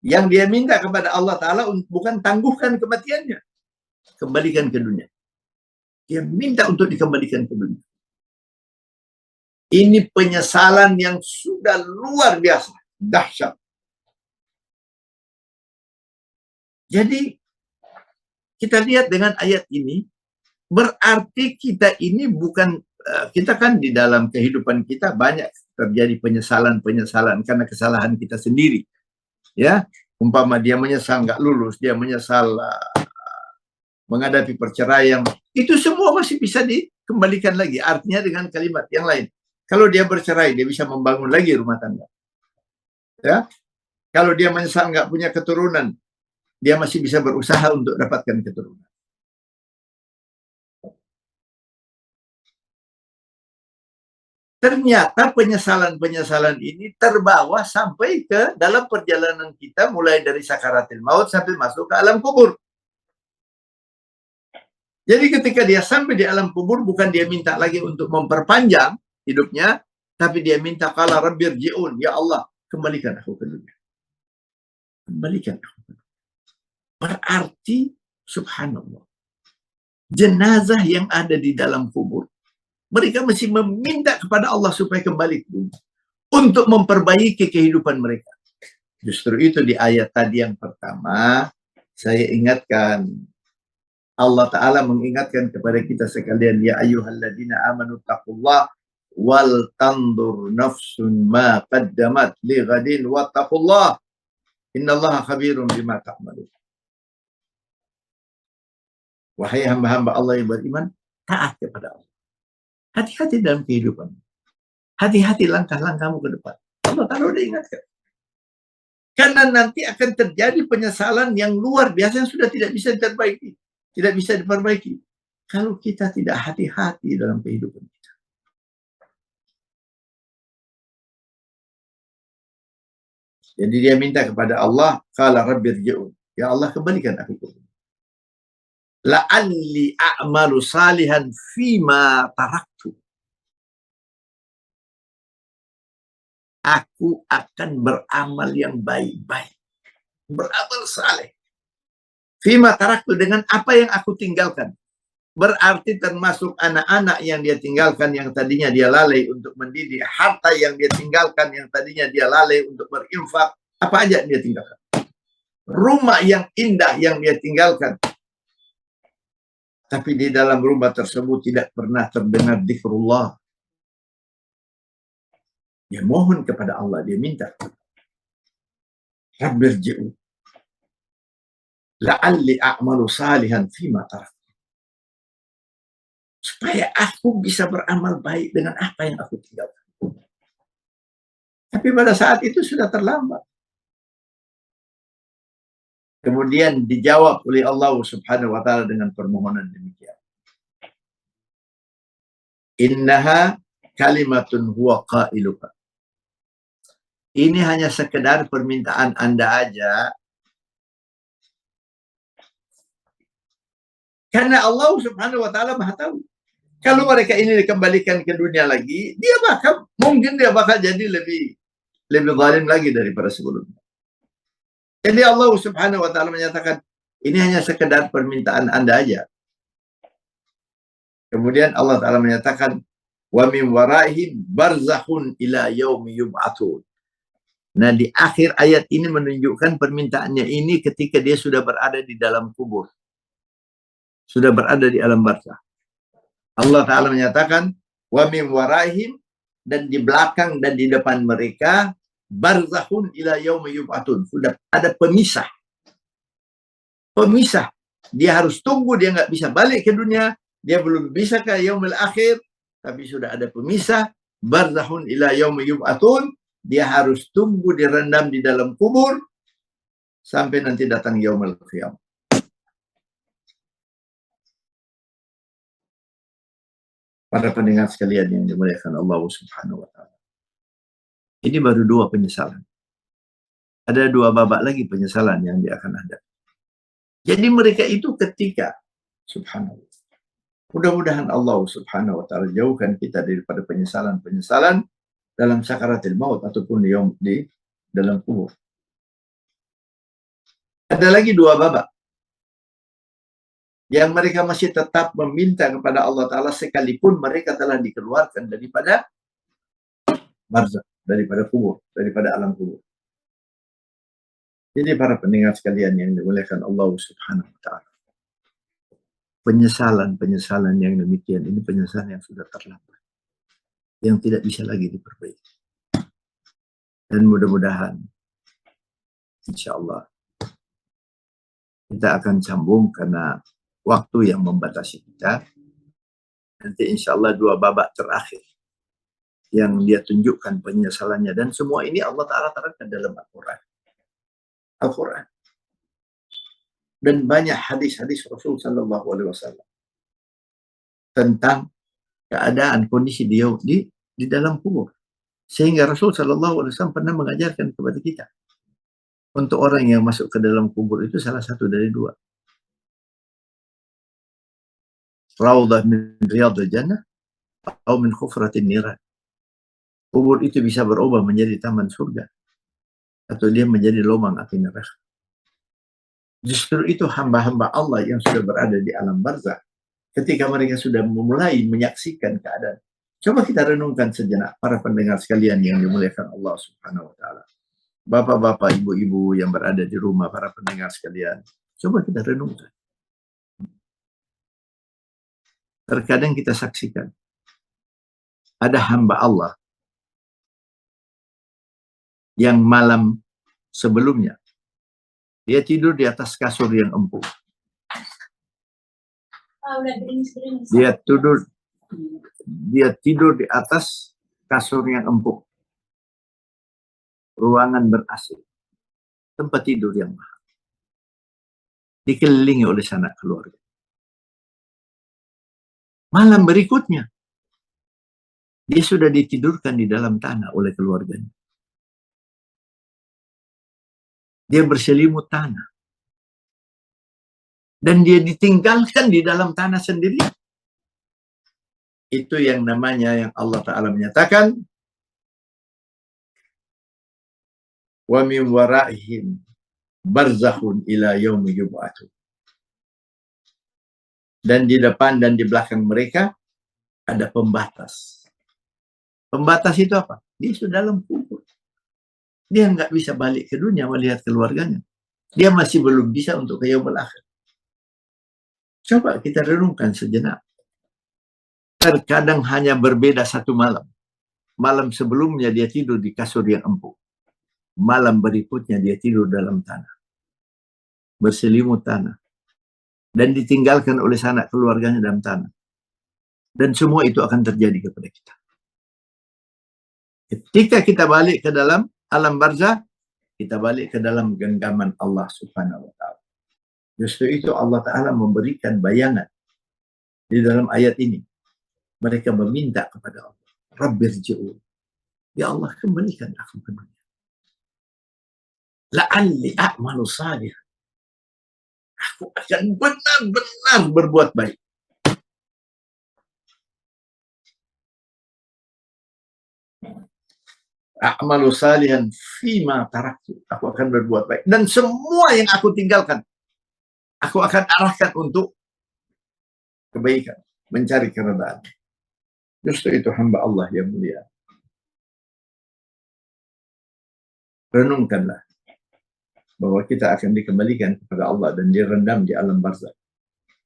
Yang dia minta kepada Allah Ta'ala bukan tangguhkan kematiannya. Kembalikan ke dunia. Dia minta untuk dikembalikan ke dunia. Ini penyesalan yang sudah luar biasa. Dahsyat. Jadi, kita lihat dengan ayat ini, Berarti kita ini bukan, kita kan di dalam kehidupan kita banyak terjadi penyesalan-penyesalan karena kesalahan kita sendiri. Ya, umpama dia menyesal nggak lulus, dia menyesal menghadapi perceraian, itu semua masih bisa dikembalikan lagi. Artinya dengan kalimat yang lain, kalau dia bercerai, dia bisa membangun lagi rumah tangga. Ya, kalau dia menyesal nggak punya keturunan, dia masih bisa berusaha untuk dapatkan keturunan. Ternyata penyesalan-penyesalan ini terbawa sampai ke dalam perjalanan kita, mulai dari sakaratil maut sampai masuk ke alam kubur. Jadi ketika dia sampai di alam kubur, bukan dia minta lagi untuk memperpanjang hidupnya, tapi dia minta, qala rabbirji'un, ya Allah, kembalikan aku ke dunia. Kembalikan aku ke dunia. Berarti, subhanallah, jenazah yang ada di dalam kubur, mereka masih meminta kepada Allah supaya kembali ke dunia untuk memperbaiki kehidupan mereka. Justru itu di ayat tadi yang pertama, saya ingatkan, Allah Ta'ala mengingatkan kepada kita sekalian, ya ayyuhalladzina amanu taqullah wal tandur nafsun ma qaddamat li ghadin wattaqullah innallaha khabirun bima ta'malun. Wahai hamba-hamba Allah yang beriman, taat kepada Allah. Hati-hati dalam kehidupan. Hati-hati langkah-langkahmu ke depan. Allah Ta'ala udah ingatkan. Karena nanti akan terjadi penyesalan yang luar biasa yang sudah tidak bisa diperbaiki. Tidak bisa diperbaiki. Kalau kita tidak hati-hati dalam kehidupan kita. Jadi dia minta kepada Allah, qala rabbirji'un. Ya Allah, kembalikan aku ke dunia. La'alli a'malu salihan fima taraktu. Aku akan beramal yang baik-baik. Beramal saleh. Fima taraktu, dengan apa yang aku tinggalkan. Berarti termasuk anak-anak yang dia tinggalkan, yang tadinya dia lalai untuk mendidik, harta yang dia tinggalkan, yang tadinya dia lalai untuk berinfak, apa aja dia tinggalkan. Rumah yang indah yang dia tinggalkan, tapi di dalam rumah tersebut tidak pernah terdengar zikrullah. Dia mohon kepada Allah, dia minta, Rabbirji'u la'alli a'malu salihan fima tarak, supaya aku bisa beramal baik dengan apa yang aku tinggalkan. Tapi pada saat itu sudah terlambat. Kemudian dijawab oleh Allah Subhanahu wa Ta'ala dengan permohonan demikian. Innaha kalimatun huwa qailuha. Ini hanya sekedar permintaan Anda aja. Karena Allah Subhanahu wa Ta'ala Maha tahu. Kalau mereka ini dikembalikan ke dunia lagi, mungkin dia bakal jadi lebih zalim lagi daripada sebelumnya. Jadi Allah Subhanahu wa Ta'ala menyatakan, ini hanya sekedar permintaan Anda aja. Kemudian Allah Ta'ala menyatakan, wa min waraihim barzakhun ila yaumi yub'atsun. Nah, di akhir ayat ini menunjukkan permintaannya ini ketika dia sudah berada di dalam kubur. Sudah berada di alam barzakh. Allah Ta'ala menyatakan, wa min waraihim, dan di belakang dan di depan mereka, barzakhun ila yaumi yub'atsun. Sudah ada pemisah. Pemisah. Dia harus tunggu, dia nggak bisa balik ke dunia, dia belum bisa ke yaumil akhir, tapi sudah ada pemisah, barzakhun ila yaumi yub'atsun. Dia harus tunggu direndam di dalam kubur sampai nanti datang yaumul qiyamah. Para pendengar sekalian yang dimuliakan Allah Subhanahu wa Ta'ala. Ini baru 2 penyesalan. Ada 2 babak lagi penyesalan yang dia akan hadapi. Jadi mereka itu ketika, subhanallah, mudah-mudahan Allah Subhanahu wa Ta'ala jauhkan kita daripada penyesalan-penyesalan dalam sakaratil maut ataupun di dalam kubur. Ada lagi 2 babak yang mereka masih tetap meminta kepada Allah Ta'ala sekalipun mereka telah dikeluarkan daripada barzakh, daripada kubur, daripada alam kubur. Jadi para pendengar sekalian yang dimuliakan Allah Subhanahu wa Ta'ala, penyesalan yang demikian ini penyesalan yang sudah terlambat, yang tidak bisa lagi diperbaiki. Dan mudah-mudahan insya Allah kita akan sambung karena waktu yang membatasi kita. Nanti insya Allah 2 babak terakhir yang dia tunjukkan penyesalannya, dan semua ini Allah Ta'ala terangkan dalam Al-Quran. Dan banyak hadis-hadis Rasul Sallallahu Alaihi Wasallam tentang keadaan kondisi dia di dalam kubur. Sehingga Rasul Sallallahu Alaihi Wasallam pernah mengajarkan kepada kita, untuk orang yang masuk ke dalam kubur itu salah satu dari 2. Raudhah min riyadil jannah atau min khufratin niran. Kubur itu bisa berubah menjadi taman surga, atau dia menjadi lubang api neraka. Justru itu hamba-hamba Allah yang sudah berada di alam barzakh, ketika mereka sudah memulai menyaksikan keadaan. Coba kita renungkan sejenak, para pendengar sekalian yang dimuliakan Allah Subhanahu wa Ta'ala. Bapak-bapak, ibu-ibu yang berada di rumah, para pendengar sekalian, coba kita renungkan. Terkadang kita saksikan ada hamba Allah yang malam sebelumnya dia tidur di atas kasur yang empuk. Dia tidur di atas kasur yang empuk. Ruangan ber-AC. Tempat tidur yang mahal. Dikelilingi oleh sanak keluarga. Malam berikutnya, dia sudah ditidurkan di dalam tanah oleh keluarganya. Dia berselimut tanah. Dan dia ditinggalkan di dalam tanah sendiri. Itu yang namanya, yang Allah Ta'ala menyatakan, wa min wara'ihim barzakhun ila yaumi yub'atsun. Dan di depan dan di belakang mereka ada pembatas. Pembatas itu apa? Dia sudah dalam kubur. Dia nggak bisa balik ke dunia melihat keluarganya. Dia masih belum bisa untuk ke yaumul akhir. Coba kita renungkan sejenak. Terkadang hanya berbeda 1 malam. Malam sebelumnya dia tidur di kasur yang empuk. Malam berikutnya dia tidur dalam tanah. Berselimut tanah. Dan ditinggalkan oleh sanak keluarganya dalam tanah. Dan semua itu akan terjadi kepada kita. Ketika kita balik ke dalam alam barzakh, kita balik ke dalam genggaman Allah Subhanahu wa Ta'ala. Justru itu Allah Ta'ala memberikan bayangan di dalam ayat ini. Mereka meminta kepada Allah, Rabbirji'un. Ya Allah, kembalikan aku ke dunia. La'alli a'malu salih. Aku akan benar-benar berbuat baik. A'malu salihan fima taraktu. Aku akan berbuat baik. Dan semua yang aku tinggalkan, aku akan arahkan untuk kebaikan. Mencari keredaan. Justru itu hamba Allah yang mulia. Renungkanlah bahwa kita akan dikembalikan kepada Allah dan direndam di alam barzakh.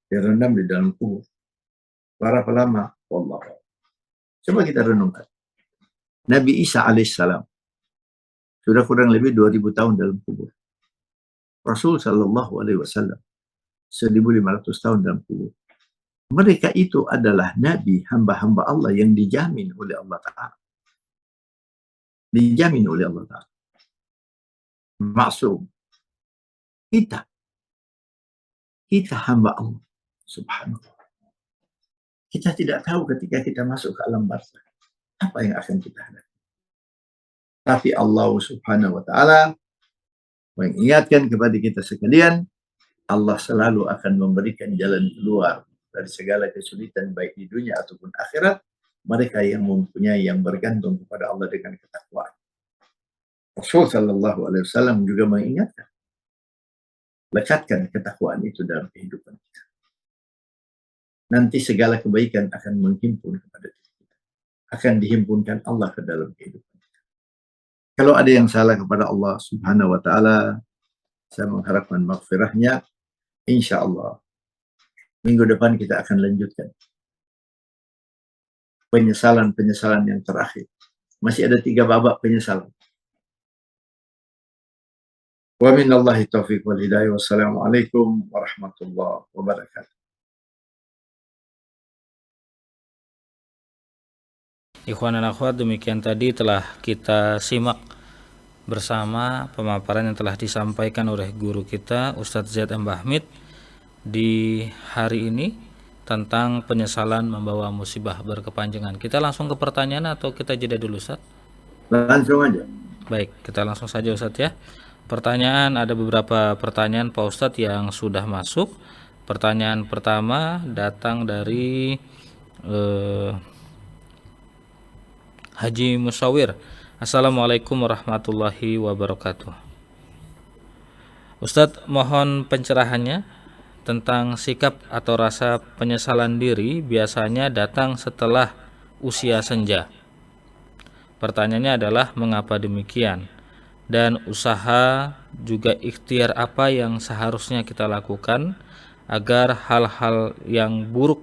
Direndam di dalam kubur. Para ulama, wallah. Coba kita renungkan. Nabi Isa alaihissalam sudah kurang lebih 2000 tahun dalam kubur. Rasul sallallahu alaihi wasallam 1500 tahun dalam kubur. Mereka itu adalah nabi, hamba-hamba Allah yang dijamin oleh Allah Ta'ala. Dijamin oleh Allah Ta'ala. Maksum. Kita hamba Allah Subhanahu wa Ta'ala. Kita tidak tahu ketika kita masuk ke alam barzakh apa yang akan kita hadapi. Tapi Allah Subhanahu wa Ta'ala mengingatkan kepada kita sekalian, Allah selalu akan memberikan jalan keluar dari segala kesulitan baik di dunia ataupun akhirat. Mereka yang mempunyai, yang bergantung kepada Allah dengan ketakwaan. Rasul sallallahu alaihi wasallam juga mengingatkan, lekatkan ketakwaan itu dalam kehidupan kita. Nanti segala kebaikan akan menghimpun kepada kita. Akan dihimpunkan Allah ke dalam kehidupan kita. Kalau ada yang salah kepada Allah Subhanahu wa Ta'ala, saya mengharapkan maghfirahnya. Insya Allah Minggu depan kita akan lanjutkan penyesalan-penyesalan yang terakhir. Masih ada 3 babak penyesalan. Wa minallahi taufiq wal hidayah. Wassalamualaikum warahmatullahi wabarakatuh. Ikhwan dan akhwat, demikian tadi telah kita simak bersama pemaparan yang telah disampaikan oleh guru kita Ustadz Zaid M. Bahmid di hari ini tentang penyesalan membawa musibah berkepanjangan. Kita langsung ke pertanyaan atau kita jeda dulu, Ustadz? Langsung aja. Baik, kita langsung saja, Ustadz ya. Pertanyaan, ada beberapa pertanyaan Pak Ustadz yang sudah masuk. Pertanyaan pertama datang dari Haji Musawir. Assalamualaikum warahmatullahi wabarakatuh. Ustadz, mohon pencerahannya tentang sikap atau rasa penyesalan diri biasanya datang setelah usia senja. Pertanyaannya adalah mengapa demikian? Dan usaha juga ikhtiar apa yang seharusnya kita lakukan agar hal-hal yang buruk,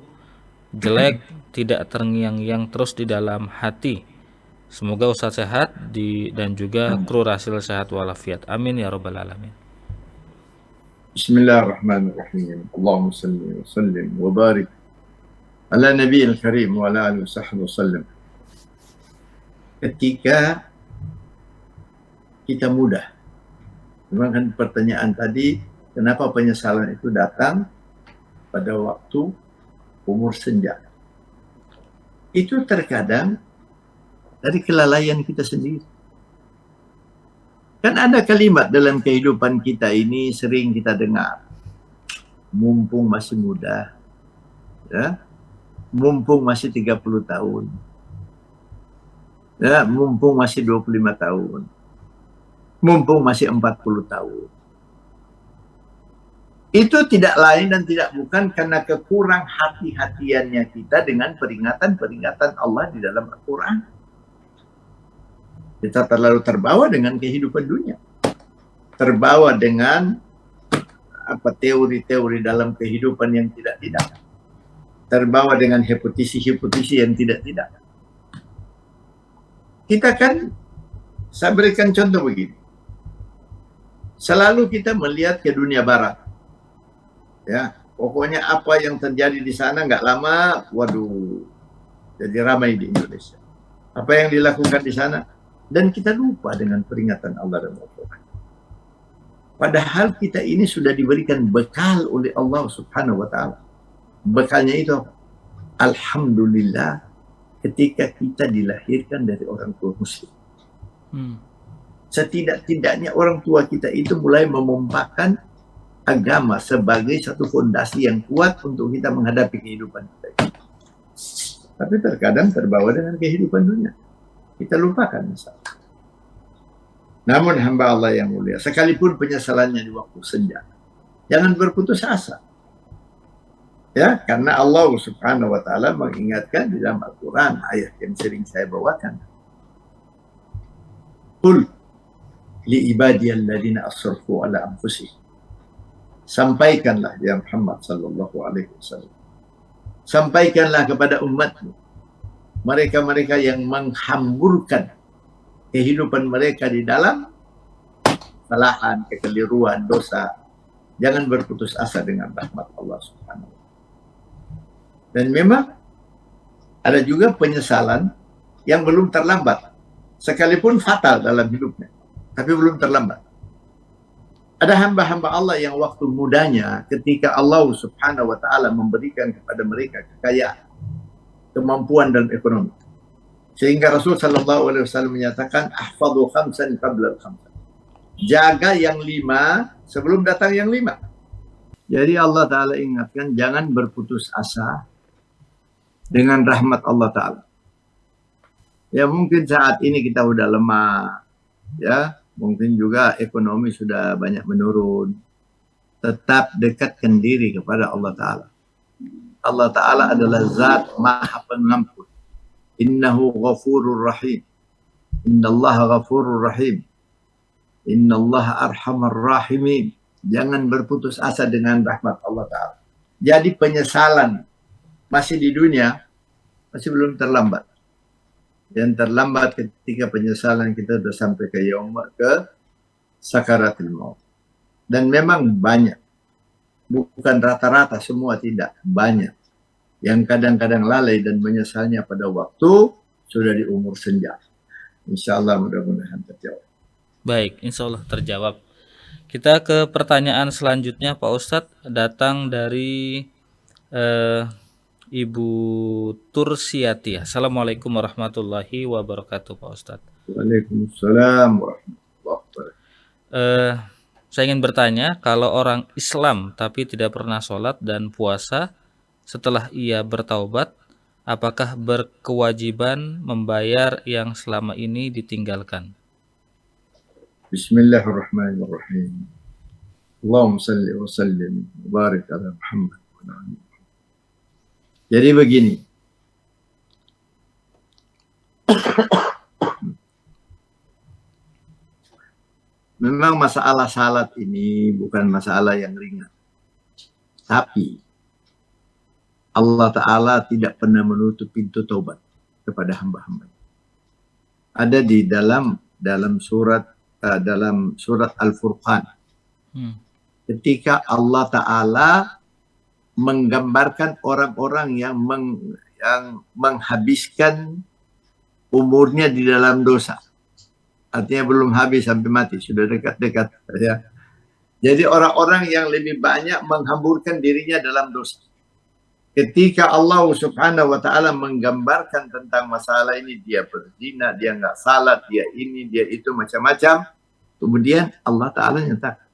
jelek tidak terngiang-ngiang terus di dalam hati. Semoga Ustaz sehat dan juga kru Rasil sehat walafiat. Amin ya rabbal alamin. Bismillahirrahmanirrahim. Allahumma salli wa sallim wa barik ala nabiyil karim wa ala alihi wa sallam. Ketika kita muda, memang kan pertanyaan tadi, kenapa penyesalan itu datang pada waktu umur senja? Itu terkadang dari kelalaian kita sendiri. Kan ada kalimat dalam kehidupan kita ini sering kita dengar. Mumpung masih muda, ya, mumpung masih 30 tahun, ya, mumpung masih 25 tahun, mumpung masih 40 tahun. Itu tidak lain dan tidak bukan karena kekurang hati-hatiannya kita dengan peringatan-peringatan Allah di dalam Al-Quran. Kita terlalu terbawa dengan kehidupan dunia, terbawa dengan teori-teori dalam kehidupan yang tidak-tidak, terbawa dengan hipotesi-hipotesi yang tidak-tidak. Kita kan, saya berikan contoh begini, selalu kita melihat ke dunia barat, ya, pokoknya apa yang terjadi di sana nggak lama, waduh, jadi ramai di Indonesia. Apa yang dilakukan di sana? Dan kita lupa dengan peringatan Allah dan Al-Quran. Padahal kita ini sudah diberikan bekal oleh Allah Subhanahu wa Ta'ala. Bekalnya itu apa? Alhamdulillah, ketika kita dilahirkan dari orang tua Muslim. Setidak-tidaknya orang tua kita itu mulai memompahkan agama sebagai satu fondasi yang kuat untuk kita menghadapi kehidupan kita. Tapi terkadang terbawa dengan kehidupan dunia. Kita lupakan misalnya. Namun hamba Allah yang mulia, sekalipun penyesalannya di waktu senja, jangan berputus asa. Ya, karena Allah Subhanahu wa Ta'ala mengingatkan di dalam Al-Quran, ayat yang sering saya bawakan. Qul li ibadiyalladzina asrafu ala anfusihim. Sampaikanlah ya Muhammad sallallahu alaihi wasallam. Sampaikanlah kepada umatmu, mereka-mereka yang menghamburkan kehidupan mereka di dalam kesalahan, kekeliruan, dosa. Jangan berputus asa dengan rahmat Allah Subhanahu wa Ta'ala. Dan memang ada juga penyesalan yang belum terlambat, sekalipun fatal dalam hidupnya, tapi belum terlambat. Ada hamba-hamba Allah yang waktu mudanya ketika Allah Subhanahu wa Ta'ala memberikan kepada mereka kekayaan, kemampuan dan ekonomi, sehingga Rasul sallallahu alaihi wasallam menyatakan ahfadhu khamsan qabla al-khamsan. Jaga yang 5 sebelum datang yang 5. Jadi Allah Ta'ala ingatkan, jangan berputus asa dengan rahmat Allah Ta'ala. Ya mungkin saat ini kita udah lemah, ya mungkin juga ekonomi sudah banyak menurun. Tetap dekatkan diri kepada Allah Ta'ala. Allah Ta'ala adalah zat maha pengampun. Innahu ghafurur rahim. Innallaha ghafurur rahim. Innallaha arhamar rahimin. Jangan berputus asa dengan rahmat Allah Ta'ala. Jadi penyesalan masih di dunia, masih belum terlambat. Dan terlambat ketika penyesalan kita sudah sampai ke sakaratul maut. Dan memang banyak, bukan rata-rata semua, tidak banyak yang kadang-kadang lalai dan menyesalnya pada waktu sudah di umur senja. Insya Allah mudah-mudahan terjawab. Baik, insya Allah terjawab. Kita ke pertanyaan selanjutnya Pak Ustadz, datang dari Ibu Tursiati. Assalamualaikum warahmatullahi wabarakatuh Pak Ustadz. Waalaikumsalam warahmatullahi wabarakatuh. Saya ingin bertanya, kalau orang Islam tapi tidak pernah sholat dan puasa, setelah ia bertaubat, apakah berkewajiban membayar yang selama ini ditinggalkan? Bismillahirrahmanirrahim. Allahumma salli wa sallim wa barik ala Muhammad. Jadi begini, memang masalah salat ini bukan masalah yang ringan. Tapi Allah Ta'ala tidak pernah menutup pintu taubat kepada hamba-hamba. Ada di dalam surat Al-Furqan. Ketika Allah Ta'ala menggambarkan orang-orang yang menghabiskan umurnya di dalam dosa. Artinya belum habis sampai mati, sudah dekat-dekat. Ya. Jadi orang-orang yang lebih banyak menghamburkan dirinya dalam dosa. Ketika Allah Subhanahu wa Ta'ala menggambarkan tentang masalah ini, dia berzina, dia nggak salat, dia ini, dia itu, macam-macam. Kemudian Allah Ta'ala nyatakan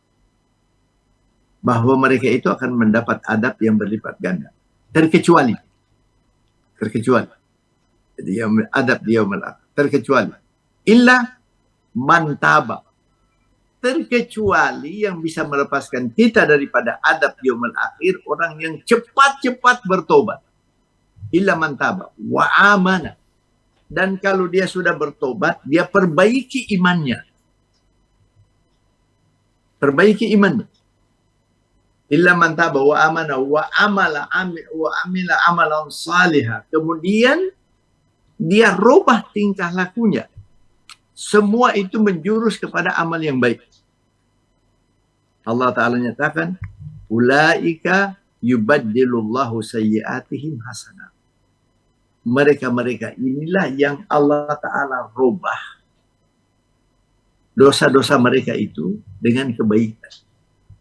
bahwa mereka itu akan mendapat adab yang berlipat ganda. Terkecuali. Jadi adab di yaumil akhir. Terkecuali. Illa man taba. Terkecuali yang bisa melepaskan kita daripada adab di yaumil akhir, orang yang cepat-cepat bertobat. Illa man taba wa amana. Dan kalau dia sudah bertobat, dia perbaiki imannya. Illa man taba wa amana wa amila amalan salihah. Kemudian dia rubah tingkah lakunya. Semua itu menjurus kepada amal yang baik. Allah Ta'ala nyatakan, ulaika yubaddilullahu sayyiatihim hasanah. Mereka-mereka inilah yang Allah Ta'ala rubah dosa-dosa mereka itu dengan kebaikan.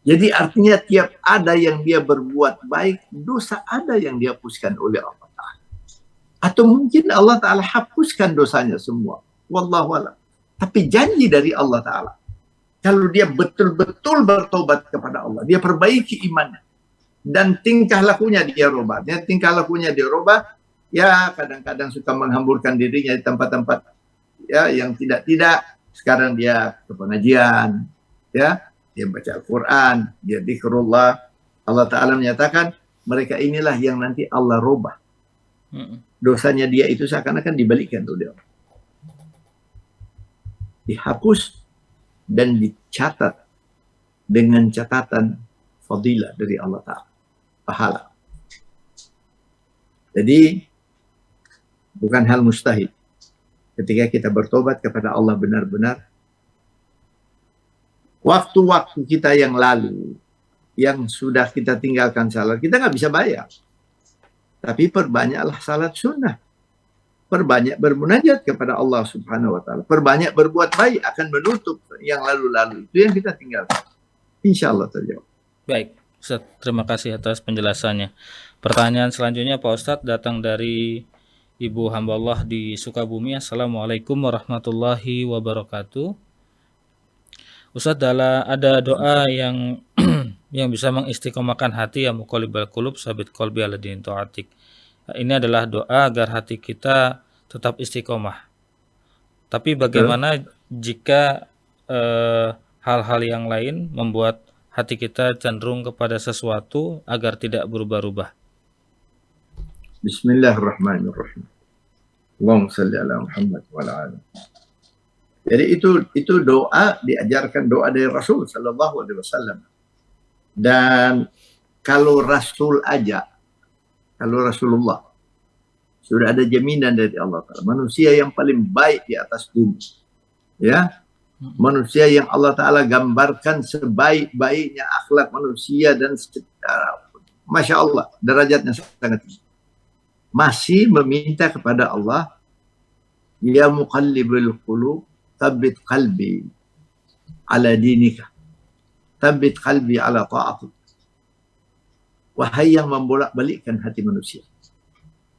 Jadi artinya tiap ada yang dia berbuat baik, dosa ada yang dihapuskan oleh Allah Ta'ala. Atau mungkin Allah Ta'ala hapuskan dosanya semua. Wallahu a'lam. Tapi janji dari Allah Ta'ala, kalau dia betul-betul bertobat kepada Allah, dia perbaiki imannya, dan tingkah lakunya dia rubah. Ya kadang-kadang suka menghamburkan dirinya di tempat-tempat ya yang tidak. Sekarang dia ke pengajian, ya. Dia baca Al-Quran, dia zikrullah. Allah Ta'ala menyatakan, mereka inilah yang nanti Allah rubah. Dosanya dia itu seakan-akan dibalikkan oleh Allah. Dihapus dan dicatat dengan catatan fadilah dari Allah Ta'ala. Pahala. Jadi, bukan hal mustahil. Ketika kita bertobat kepada Allah benar-benar, waktu-waktu kita yang lalu, yang sudah kita tinggalkan salat, kita nggak bisa bayar. Tapi perbanyaklah salat sunnah. Perbanyak bermunajat kepada Allah Subhanahu wa Ta'ala. Perbanyak berbuat baik akan menutup yang lalu-lalu. Itu yang kita tinggalkan. Insya Allah terjawab. Baik, Ustaz, terima kasih atas penjelasannya. Pertanyaan selanjutnya Pak Ustadz datang dari Ibu hamba Allah di Sukabumi. Assalamualaikum warahmatullahi wabarakatuh. Ustadz, ada doa yang yang bisa mengistiqomahkan hati, ya muqallibal qulub sabit qalbi ala dini ta'atik. Ini adalah doa agar hati kita tetap istiqomah. Tapi bagaimana jika hal-hal yang lain membuat hati kita cenderung kepada sesuatu agar tidak berubah-ubah? Bismillahirrahmanirrahim. Allahumma salli ala Muhammad wa ala ali. Jadi itu doa, diajarkan doa dari Rasul sallallahu alaihi wasallam. Dan kalau Rasul aja, kalau Rasulullah sudah ada jaminan dari Allah Ta'ala, manusia yang paling baik di atas bumi, ya, manusia yang Allah Ta'ala gambarkan sebaik-baiknya akhlak manusia dan Masya Allah, derajatnya sangat tinggi, masih meminta kepada Allah, ya muqallibul qulub, tsabbit qalbi ala dinika, tsabbit qalbi ala ta'atik. Wahai yang membolak-balikkan hati manusia,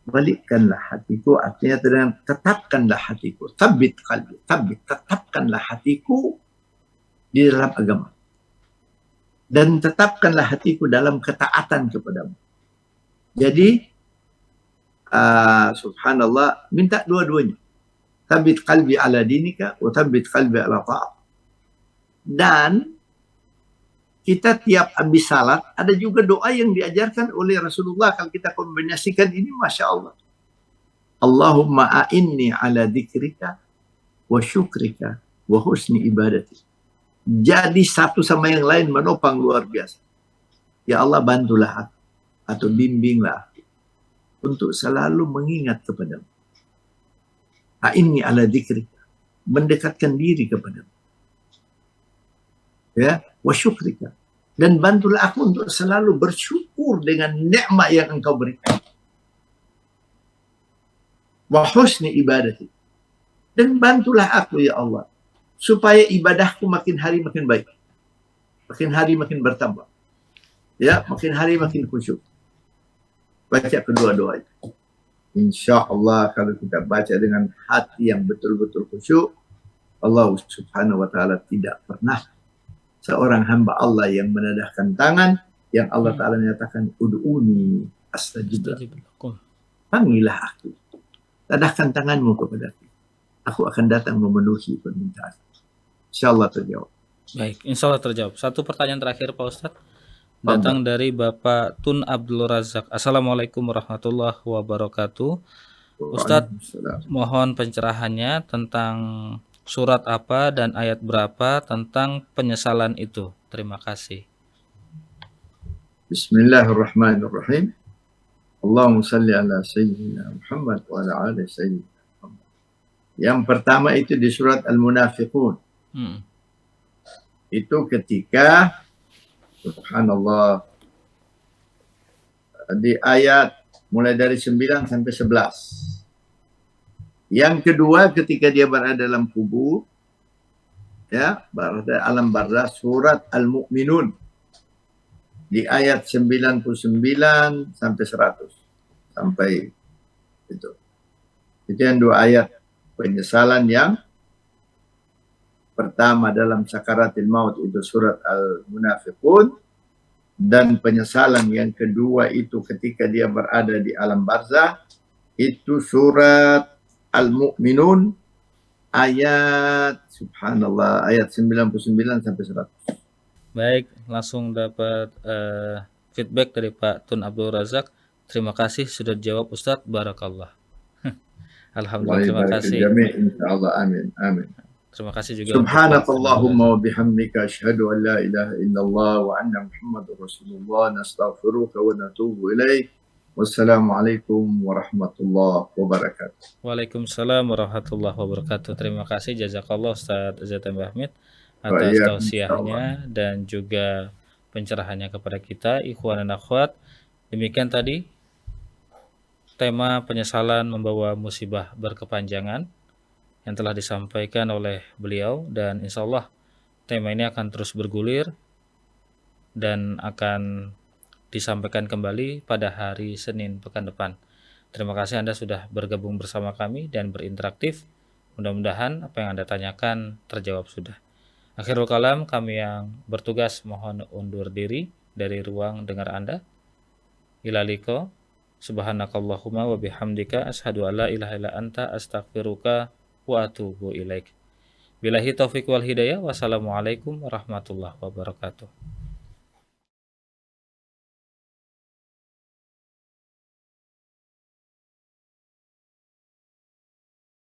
balikkanlah hatiku, artinya dengan tetapkanlah hatiku, tsabbit qalbi, tetapkanlah hatiku di dalam agama, dan tetapkanlah hatiku dalam ketaatan kepadamu. Jadi subhanallah, minta dua-duanya, tsabbit qalbi ala dinika wa tsabbit qalbi ala ta'at. Dan kita tiap habis salat ada juga doa yang diajarkan oleh Rasulullah. Kalau kita kombinasikan ini, Masya Allah, Allahumma a'inni ala dzikrika wa syukrika wa husni ibadati. Jadi satu sama yang lain menopang luar biasa. Ya Allah, bantulah aku atau bimbinglah aku untuk selalu mengingat kepadamu. A'inni ala dzikrika, mendekatkan diri kepadamu. Ya, wa syukrika, dan bantulah aku untuk selalu bersyukur dengan nikmat yang engkau berikan. Wa husni ibadati, dan bantulah aku ya Allah supaya ibadahku makin hari makin baik, makin hari makin bertambah, ya, makin hari makin khusyuk. Baca kedua doa itu, insya Allah kalau kita baca dengan hati yang betul-betul khusyuk, Allah subhanahu wa ta'ala tidak pernah seorang hamba Allah yang menadahkan tangan, yang Allah Ta'ala menyatakan ud'uni astajib lakum, panggillah aku, tadahkan tanganmu kepadaku, aku akan datang memenuhi permintaan. InsyaAllah terjawab. Baik, insya Allah terjawab. Satu pertanyaan terakhir Pak Ustadz, datang dari Bapak Tun Abdul Razak. Assalamualaikum warahmatullahi wabarakatuh. Ustadz, mohon pencerahannya tentang surat apa dan ayat berapa tentang penyesalan itu. Terima kasih. Bismillahirrahmanirrahim. Allahumma salli ala Sayyidina Muhammad wa ala ali Sayyidina Muhammad. Yang pertama itu di surat Al-Munafiqun. Itu ketika, subhanallah, di ayat mulai dari 9 sampai 11. Yang kedua ketika dia berada dalam kubur, ya, berada alam barzah, surat Al-Mu'minun di ayat 99 sampai 100 sampai itu. Itu yang dua ayat penyesalan. Yang pertama dalam sakaratil maut itu surat Al-Munafiqun, dan penyesalan yang kedua itu ketika dia berada di alam barzah itu surat Al-Mu'minun ayat, subhanallah, ayat 99 sampai 100. Baik, langsung dapat feedback dari Pak Tun Abdul Razak. Terima kasih sudah jawab Ustadz, barakallah. Alhamdulillah, terima kasih. Insyaallah, amin, amin. Terima kasih juga. Subhanakallahumma wa bihamdika asyhadu an la ilaha illallah wa anna Muhammadur Rasulullah, nastaghfiruka wa natubu ilaik. Wassalamualaikum warahmatullahi wabarakatuh. Waalaikumsalam warahmatullahi wabarakatuh. Terima kasih jazakallah Ustaz Zaidan Bahmid atas tausiahnya dan juga pencerahannya kepada kita, ikhwan dan akhwat. Demikian tadi tema penyesalan membawa musibah berkepanjangan yang telah disampaikan oleh beliau, dan insya Allah tema ini akan terus bergulir dan akan disampaikan kembali pada hari Senin pekan depan. Terima kasih Anda sudah bergabung bersama kami dan berinteraktif. Mudah-mudahan apa yang Anda tanyakan terjawab sudah. Akhirul kalam, kami yang bertugas mohon undur diri dari ruang dengar Anda. Ilaliko, subhanakallahumma wa bihamdika ashhadu an la ilaha illa anta astaghfiruka wa atubu ilaik. Billahi taufiq wal hidayah. Wassalamualaikum warahmatullahi wabarakatuh.